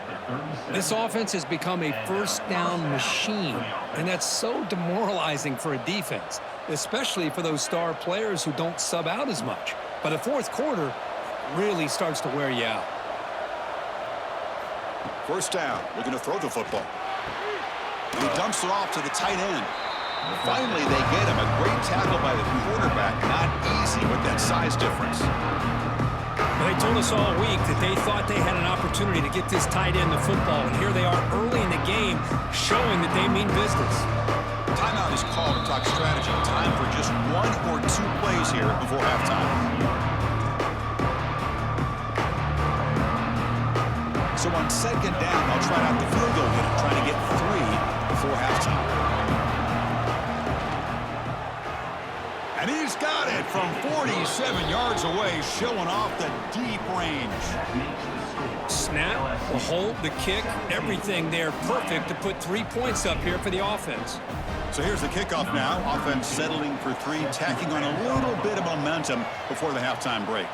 This offense has become a first down machine, and that's so demoralizing for a defense, especially for those star players who don't sub out as much. By the fourth quarter, it really starts to wear you out. First down, looking to throw the football. And he dumps it off to the tight end. Finally, they get him. A great tackle by the quarterback. Not easy with that size difference. Well, they told us all week that they thought they had an opportunity to get this tight end the football, and here they are early in the game showing that they mean business. Timeout is called to talk strategy. Time for just one or two plays here before halftime. So on second down, they'll try out the field goal unit, trying to get 3 before halftime. And he's got it from 47 yards away, showing off the deep range. Snap, the hold, the kick, everything there perfect to put 3 points up here for the offense. So here's the kickoff now. Offense settling for 3, tacking on a little bit of momentum before the halftime break.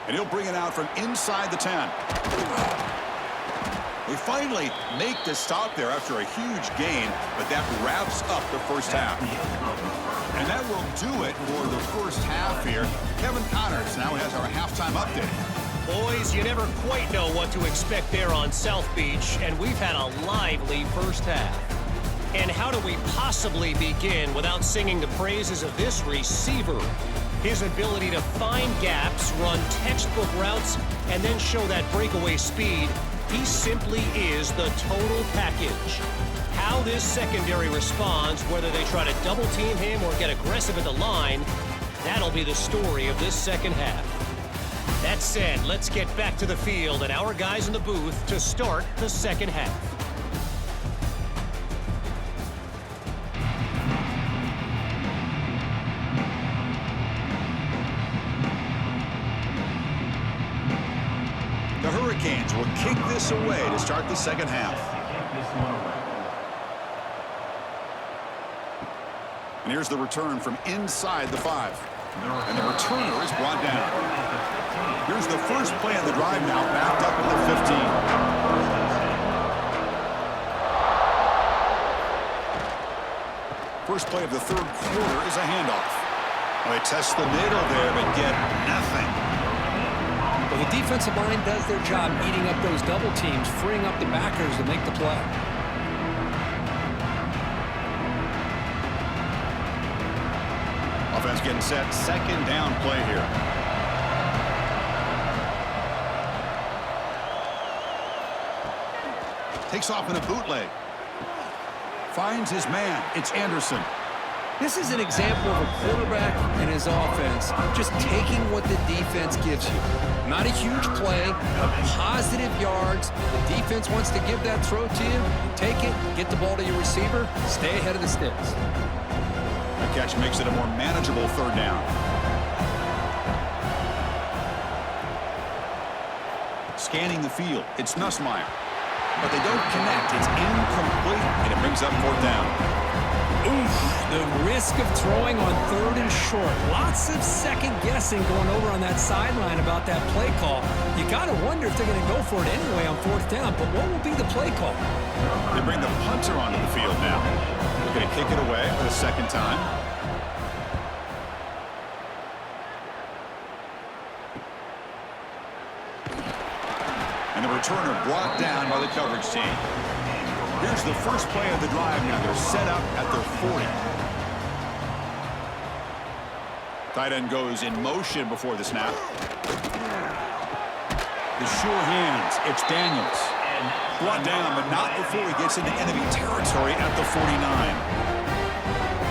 And he'll bring it out from inside the 10. They finally make the stop there after a huge gain, but that wraps up the first half. And that will do it for the first half here. Kevin Connors now has our halftime update. Boys, you never quite know what to expect there on South Beach, and we've had a lively first half. And how do we possibly begin without singing the praises of this receiver? His ability to find gaps, run textbook routes, and then show that breakaway speed. He simply is the total package. How this secondary responds, whether they try to double team him or get aggressive at the line, that'll be the story of this second half. That said, let's get back to the field and our guys in the booth to start the second half. The Hurricanes will kick this away to start the second half. And here's the return from inside the 5. And the returner is brought down. Here's the first play of the drive now, backed up at the 15. First play of the third quarter is a handoff. Well, they test the middle there, but get nothing. Well, the defensive line does their job eating up those double teams, freeing up the backers to make the play. Offense getting set, second down play here. Takes off in a bootleg. Finds his man. It's Anderson. This is an example of a quarterback and his offense just taking what the defense gives you. Not a huge play, but positive yards. The defense wants to give that throw to you. Take it, get the ball to your receiver, stay ahead of the sticks. The catch makes it a more manageable third down. Scanning the field, it's Nussmeier. But they don't connect. It's incomplete, and it brings up fourth down. Oof, the risk of throwing on 3rd and short. Lots of second guessing going over on that sideline about that play call. You got to wonder if they're going to go for it anyway on 4th down, but what will be the play call? They bring the punter onto the field now. They're going to kick it away for the second time. And the returner brought down by the coverage team. Here's the first play of the drive now. They're set up at their 40. Tight end goes in motion before the snap. The sure hands. It's Daniels. Brought down, but not before he gets into enemy territory at the 49.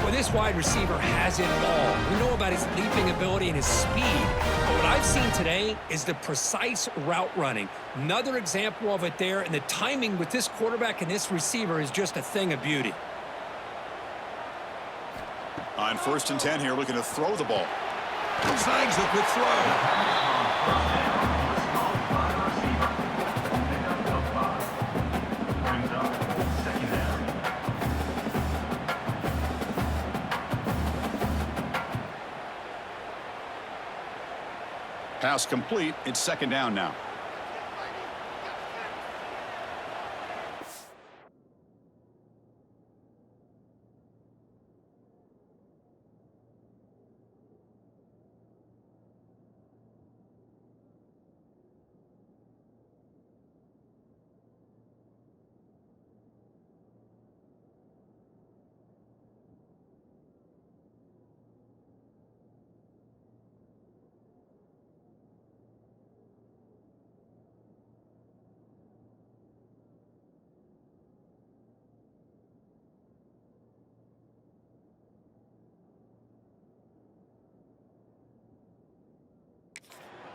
Well, this wide receiver has it all. We know about his leaping ability and his speed. But what I've seen today is the precise route running. Another example of it there, and the timing with this quarterback and this receiver is just a thing of beauty. On 1st and 10 here, looking to throw the ball. Snags the quick throw. Pass complete. It's second down now.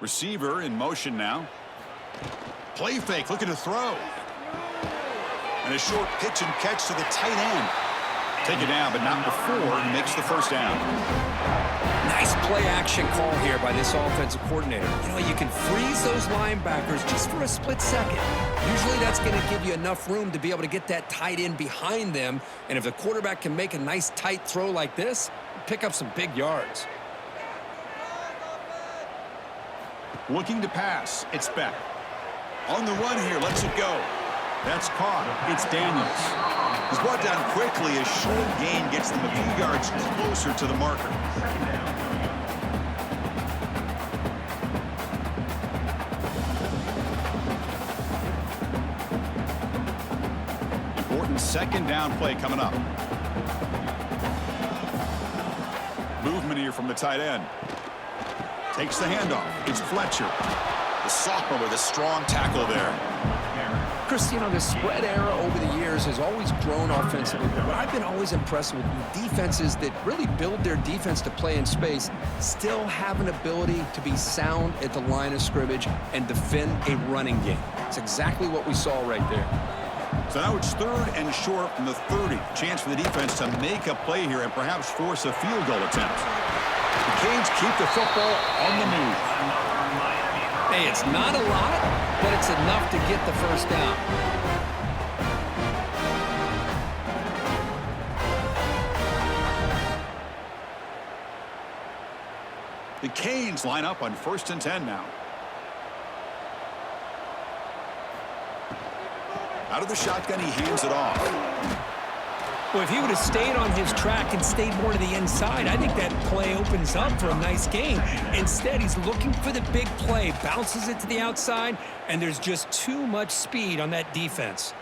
Receiver in motion now. Play fake, looking to throw. And a short pitch and catch to the tight end. Take it down, but not before he makes the first down. Nice play action call here by this offensive coordinator. You know, you can freeze those linebackers just for a split second. Usually that's going to give you enough room to be able to get that tight end behind them. And if the quarterback can make a nice tight throw like this, pick up some big yards. Looking to pass. It's Beck. On the run here. Lets it go. That's caught. It's Daniels. He's brought down quickly. A short gain gets them a few yards closer to the marker. Important second down play coming up. Movement here from the tight end. Takes the handoff. It's Fletcher. The sophomore with a strong tackle there. Chris, you know, the spread era over the years has always grown offensively. But what I've been always impressed with defenses that really build their defense to play in space still have an ability to be sound at the line of scrimmage and defend a running game. It's exactly what we saw right there. So now it's 3rd and short from the 30. Chance for the defense to make a play here and perhaps force a field goal attempt. The Canes keep the football on the move. Hey, it's not a lot, but it's enough to get the first down. The Canes line up on 1st and 10 now. Out of the shotgun, he hands it off. Well, if he would have stayed on his track and stayed more to the inside, I think that play opens up for a nice gain. Instead, he's looking for the big play, bounces it to the outside, and there's just too much speed on that defense.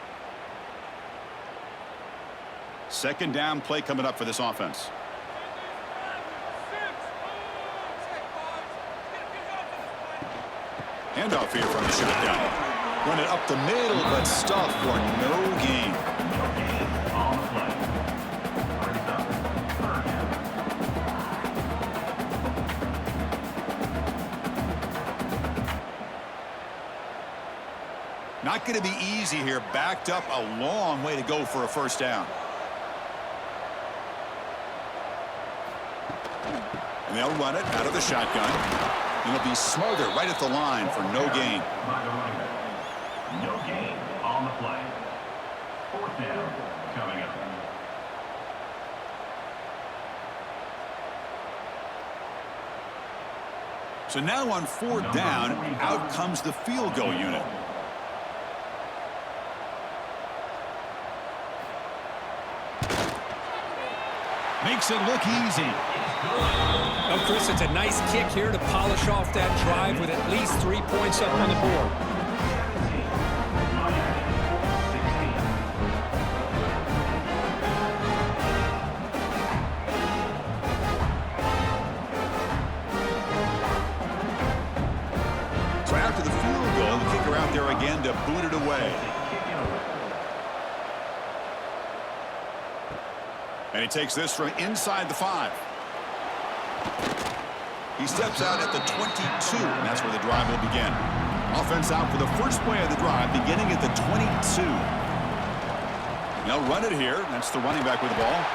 Second down play coming up for this offense. Handoff here from the shotgun. Run it up the middle, but stuffed for no gain. Not going to be easy here. Backed up a long way to go for a first down. And they'll run it out of the shotgun. It'll be Smother right at the line for no gain. No gain on the play. 4th down coming up. So now on 4th down, out comes the field goal unit. Makes it look easy. Well, Chris, it's a nice kick here to polish off that drive with at least 3 points up on the board. So after the field goal, the kicker out there again to boot it away. And he takes this from inside the 5. He steps out at the 22, and that's where the drive will begin. Offense out for the first play of the drive, beginning at the 22. And they'll run it here. That's the running back with the ball.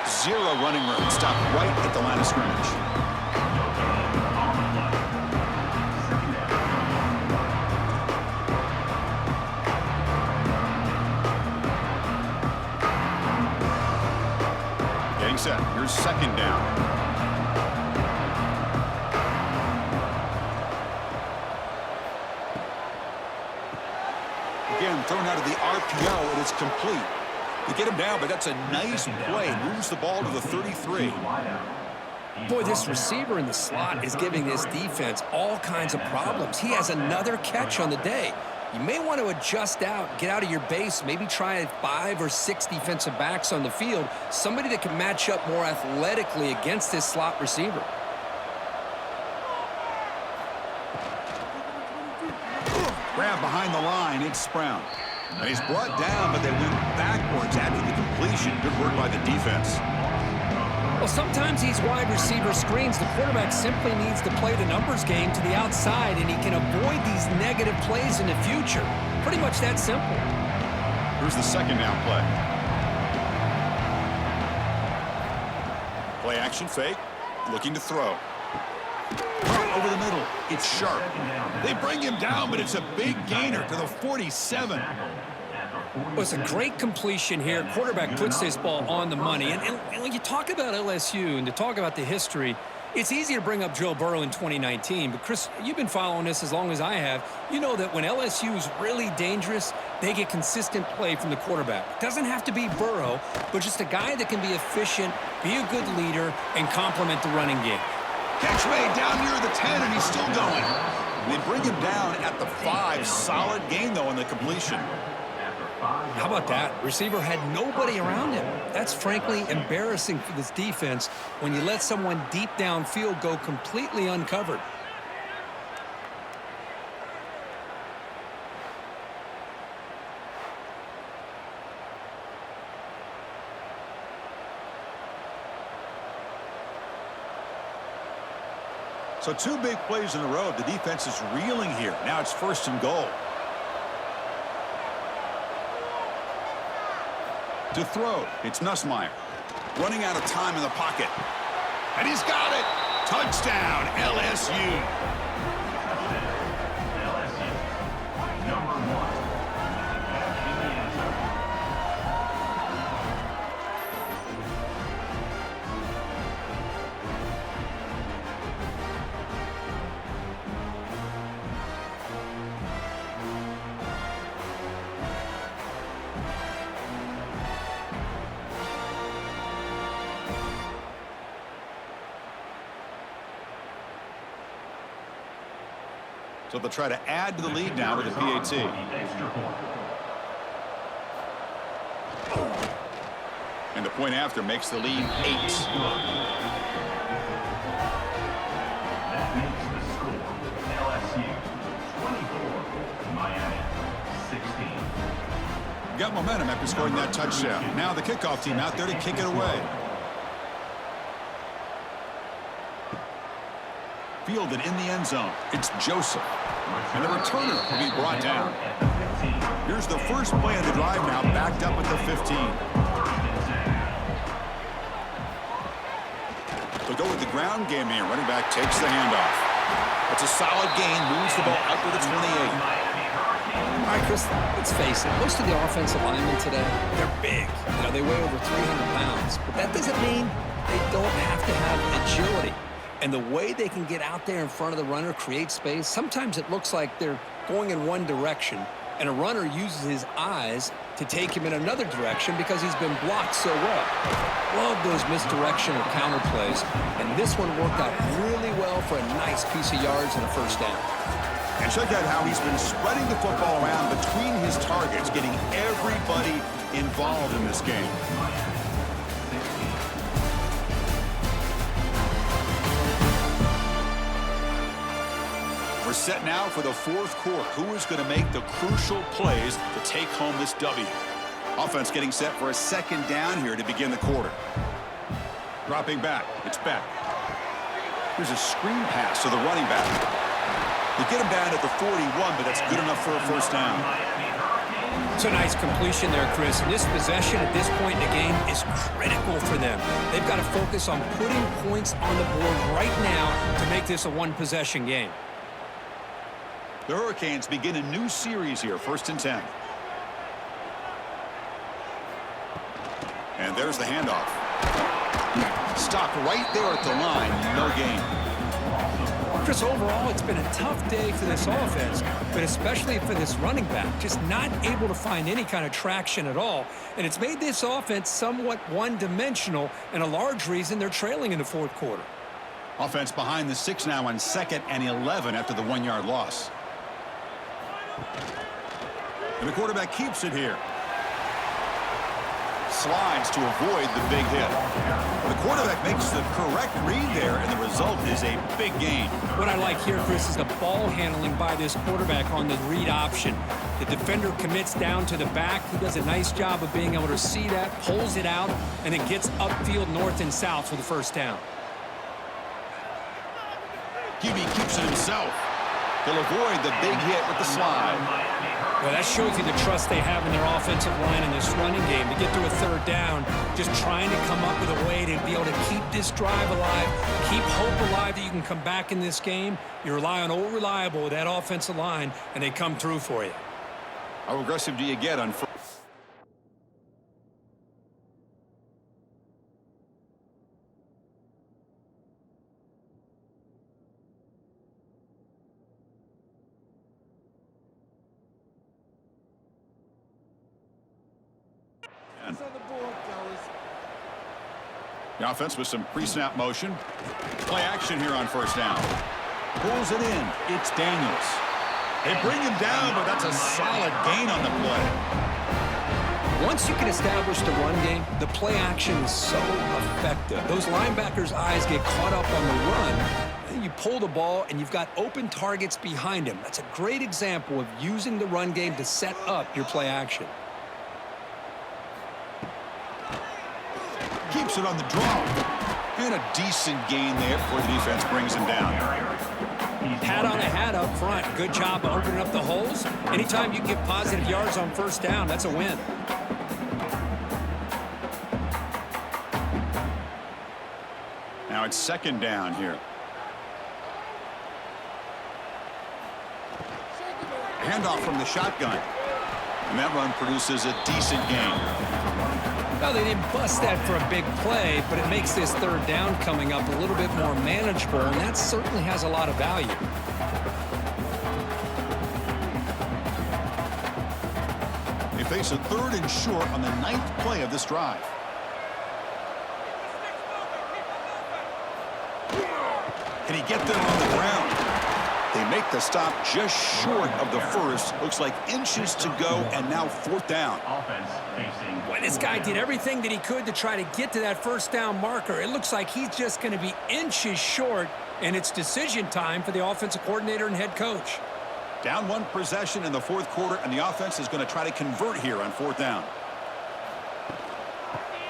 0 running room. Stopped right at the line of scrimmage. Set. Here's 2nd down. Again, thrown out of the RPO, and it's complete. They get him down, but that's a nice play. Moves the ball to the 33. Boy, this receiver in the slot is giving this defense all kinds of problems. He has another catch on the day. You may want to adjust out, get out of your base, maybe try 5 or 6 defensive backs on the field, somebody that can match up more athletically against this slot receiver. Grab behind the line, it's Brown. And he's brought down, but they went backwards after the completion. Good work by the defense. Well, sometimes these wide receiver screens, the quarterback simply needs to play the numbers game to the outside, and he can avoid these negative plays in the future. Pretty much that simple. Here's the second down play. Play action fake. Looking to throw. Over the middle. It's sharp. They bring him down, but it's a big gainer to the 47. Well, it's a great completion here. Quarterback puts this ball on the money. And when you talk about LSU and to talk about the history, it's easy to bring up Joe Burrow in 2019. But, Chris, you've been following this as long as I have. You know that when LSU is really dangerous, they get consistent play from the quarterback. It doesn't have to be Burrow, but just a guy that can be efficient, be a good leader, and complement the running game. Catch made down near the 10, and he's still going. They bring him down at the 5. Solid gain, though, in the completion. How about that? Receiver had nobody around him. That's frankly embarrassing for this defense when you let someone deep downfield go completely uncovered. So 2 big plays in a row. The defense is reeling here. Now it's 1st and goal. To throw, it's Nussmeier. Running out of time in the pocket. And he's got it! Touchdown, LSU! Number 1. So they'll try to add to the lead now with the PAT. And the point after makes the lead 8. That makes the score LSU 24, Miami 16. Got momentum after scoring that touchdown. Now the kickoff team out there to kick it away. Fielded in the end zone. It's Joseph. And the returner will be brought down. Here's the first play of the drive now, backed up at the 15. They'll go with the ground game here. Running back takes the handoff. It's a solid gain, moves the ball out to the 28. All right, Chris, let's face it. Most of the offensive linemen today, they're big. You know, they weigh over 300 pounds. But that doesn't mean they don't have to have agility. And the way they can get out there in front of the runner, create space, sometimes it looks like they're going in one direction, and a runner uses his eyes to take him in another direction because he's been blocked so well. Love those misdirection or counter plays, and this one worked out really well for a nice piece of yards and a 1st down. And check out how he's been spreading the football around between his targets, getting everybody involved in this game. We're set now for the 4th quarter. Who is going to make the crucial plays to take home this W? Offense getting set for a 2nd down here to begin the quarter. Dropping back. It's Beck. Here's a screen pass to the running back. They get him down at the 41, but that's good enough for a 1st down. It's a nice completion there, Chris. And this possession at this point in the game is critical for them. They've got to focus on putting points on the board right now to make this a 1-possession game. The Hurricanes begin a new series here, 1st and 10. And there's the handoff. Stopped right there at the line, no gain. Chris, overall, it's been a tough day for this offense, but especially for this running back. Just not able to find any kind of traction at all. And it's made this offense somewhat one-dimensional, and a large reason they're trailing in the 4th quarter. Offense behind the 6 now on 2nd and 11 after the 1-yard loss. And the quarterback keeps it here. slides to avoid the big hit. The quarterback makes the correct read there, and the result is a big gain. What I like here, Chris, is the ball handling by this quarterback on the read option. The defender commits down to the back. He does a nice job of being able to see that, pulls it out, and then gets upfield north and south for the first down. QB keeps it himself. He'll avoid the big hit with the slide. Well, that shows you the trust they have in their offensive line in this running game to get to a third down, just trying to come up with a way to be able to keep this drive alive, keep hope alive that you can come back in this game. You rely on Old Reliable with that offensive line, and they come through for you. How aggressive do you get on first? The offense with some pre-snap motion. Play action here on first down. Pulls it in. It's Daniels. They bring him down, but that's a solid gain on the play. Once you can establish the run game, the play action is so effective. Those linebackers' eyes get caught up on the run. Then you pull the ball, and you've got open targets behind him. That's a great example of using the run game to set up your play action. Keeps it on the draw. And a decent gain there before the defense brings him down. Hat on a hat up front. Good job of opening up the holes. Anytime you get positive yards on first down, that's a win. Now it's second down here. Handoff from the shotgun. And that run produces a decent gain. Well, they didn't bust that for a big play, but it makes this third down coming up a little bit more manageable, and that certainly has a lot of value. They face a third and short on the 9th play of this drive. Can he get there on the ground? They make the stop just short of the first. Looks like inches to go, and now fourth down. Boy, this guy did everything that he could to try to get to that first down marker. It looks like he's just going to be inches short, and it's decision time for the offensive coordinator and head coach. Down one possession in the fourth quarter, and the offense is going to try to convert here on fourth down.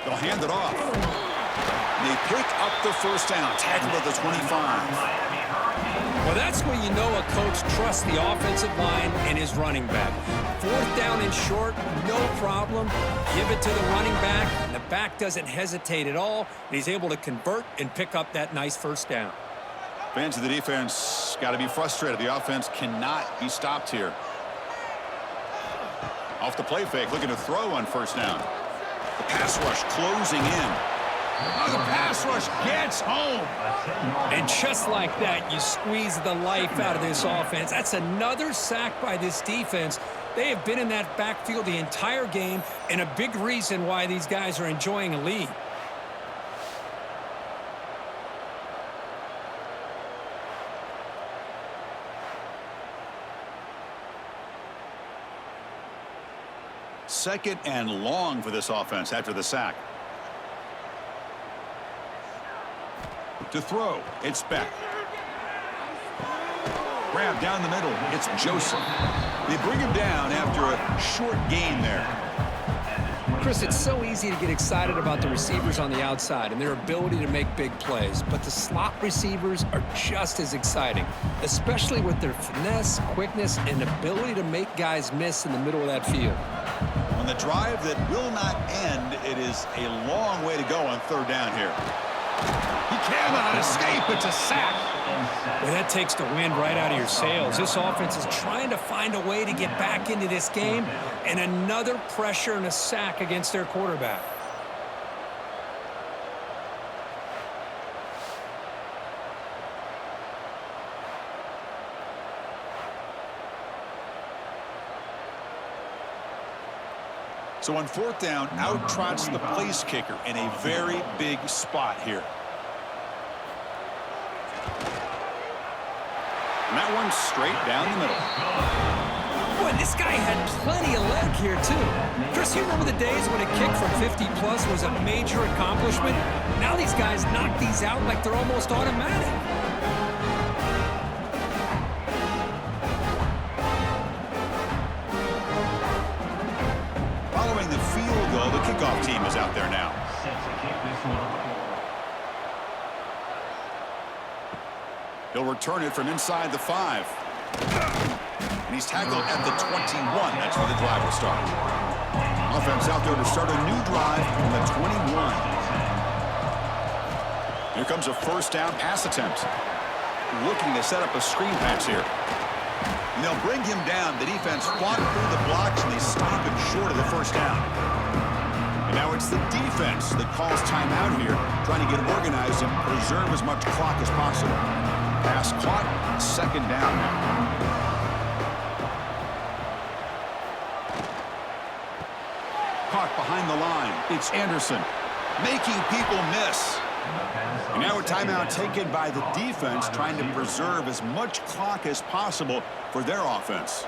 They'll hand it off. They pick up the first down, tackled at the 25. Well, that's where you know a coach trusts the offensive line and his running back. Fourth down and short, no problem. Give it to the running back, and the back doesn't hesitate at all. And he's able to convert and pick up that nice first down. Fans of the defense got to be frustrated. The offense cannot be stopped here. Off the play fake, looking to throw on first down. The pass rush closing in. Oh, the pass rush gets home. And just like that, you squeeze the life out of this offense. That's another sack by this defense. They have been in that backfield the entire game, and a big reason why these guys are enjoying a lead. Second and long for this offense after the sack. To throw, it's Beck. Grab down the middle, it's Joseph. They bring him down after a short gain there. Chris, it's so easy to get excited about the receivers on the outside and their ability to make big plays, but the slot receivers are just as exciting, especially with their finesse, quickness, and ability to make guys miss in the middle of that field. On the drive that will not end, it is a long way to go on third down here. He cannot escape. It's a sack. Well, that takes the wind right out of your sails. This offense is trying to find a way to get back into this game, and another pressure and a sack against their quarterback. So on fourth down, out trots the place kicker in a very big spot here. And that one's straight down the middle. Boy, this guy had plenty of leg here, too. Chris, you remember the days when a kick from 50-plus was a major accomplishment? Now these guys knock these out like they're almost automatic. Following the field goal, the kickoff team is out there now. Set to kick this one off. He'll return it from inside the 5. And he's tackled at the 21. That's where the drive will start. Offense out there to start a new drive from the 21. Here comes a first down pass attempt. Looking to set up a screen pass here. And they'll bring him down. The defense fought through the blocks, and they stop him short of the first down. And now it's the defense that calls timeout here, trying to get organized and preserve as much clock as possible. Pass caught, second down now. Caught behind the line. It's Anderson making people miss. And now a timeout taken by the defense, trying to preserve as much clock as possible for their offense.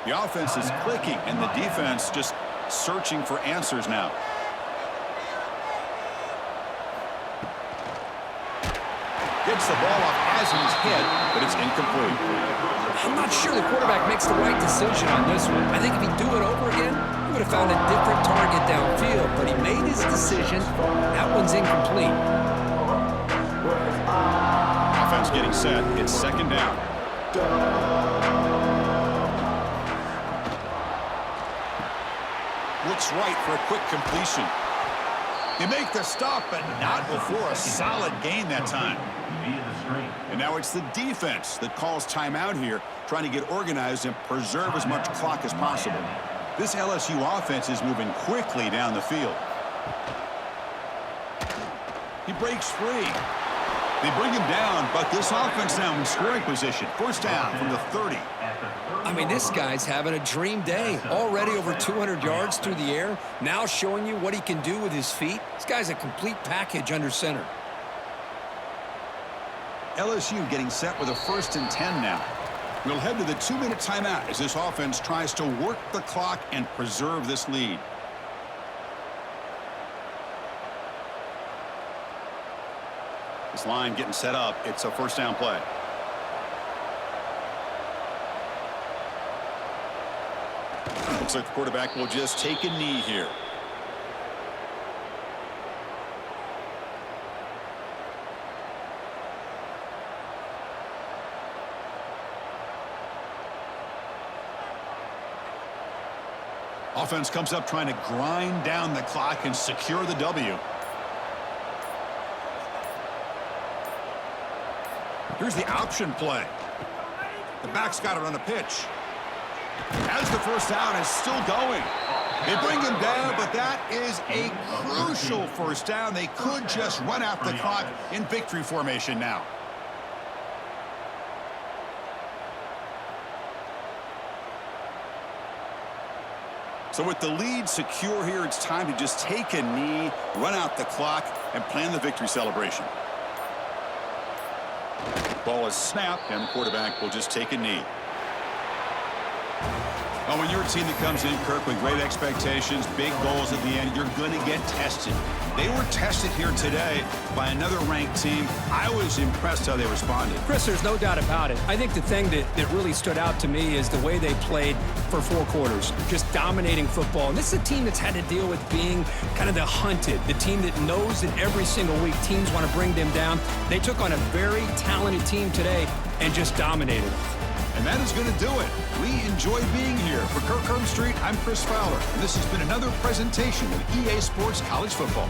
The offense is clicking, and the defense just searching for answers now. Gets the ball off Asman's head, but it's incomplete. I'm not sure the quarterback makes the right decision on this one. I think if he'd do it over again, he would have found a different target downfield, but he made his decision. That one's incomplete. Offense getting set. It's second down. Looks right for a quick completion. They make the stop, but not before a solid gain that time. And now it's the defense that calls timeout here, trying to get organized and preserve as much clock as possible. This LSU offense is moving quickly down the field. He breaks free. They bring him down, but this offense now in scoring position. First down from the 30. I mean, this guy's having a dream day. Already over 200 yards through the air. Now showing you what he can do with his feet. This guy's a complete package under center. LSU getting set with a 1st and 10 now. We'll head to the 2-minute timeout as this offense tries to work the clock and preserve this lead. This line getting set up. It's a first down play. Looks like the quarterback will just take a knee here. Offense comes up trying to grind down the clock and secure the W. Here's the option play. The back's got it on the pitch. As the first down is still going. They bring him down, but that is a crucial first down. They could just run out the clock in victory formation now. So with the lead secure here, it's time to just take a knee, run out the clock, and plan the victory celebration. Ball is snapped, and the quarterback will just take a knee. Well, when you're a team that comes in, Kirk, with great expectations, big goals at the end, you're going to get tested. They were tested here today by another ranked team. I was impressed how they responded. Chris, there's no doubt about it. I think the thing that really stood out to me is the way they played for 4 quarters, just dominating football. And this is a team that's had to deal with being kind of the hunted, the team that knows that every single week teams want to bring them down. They took on a very talented team today and just dominated. And that is going to do it. We enjoy being here. For Kirk Herbstreit, I'm Chris Fowler. And this has been another presentation of EA Sports College Football.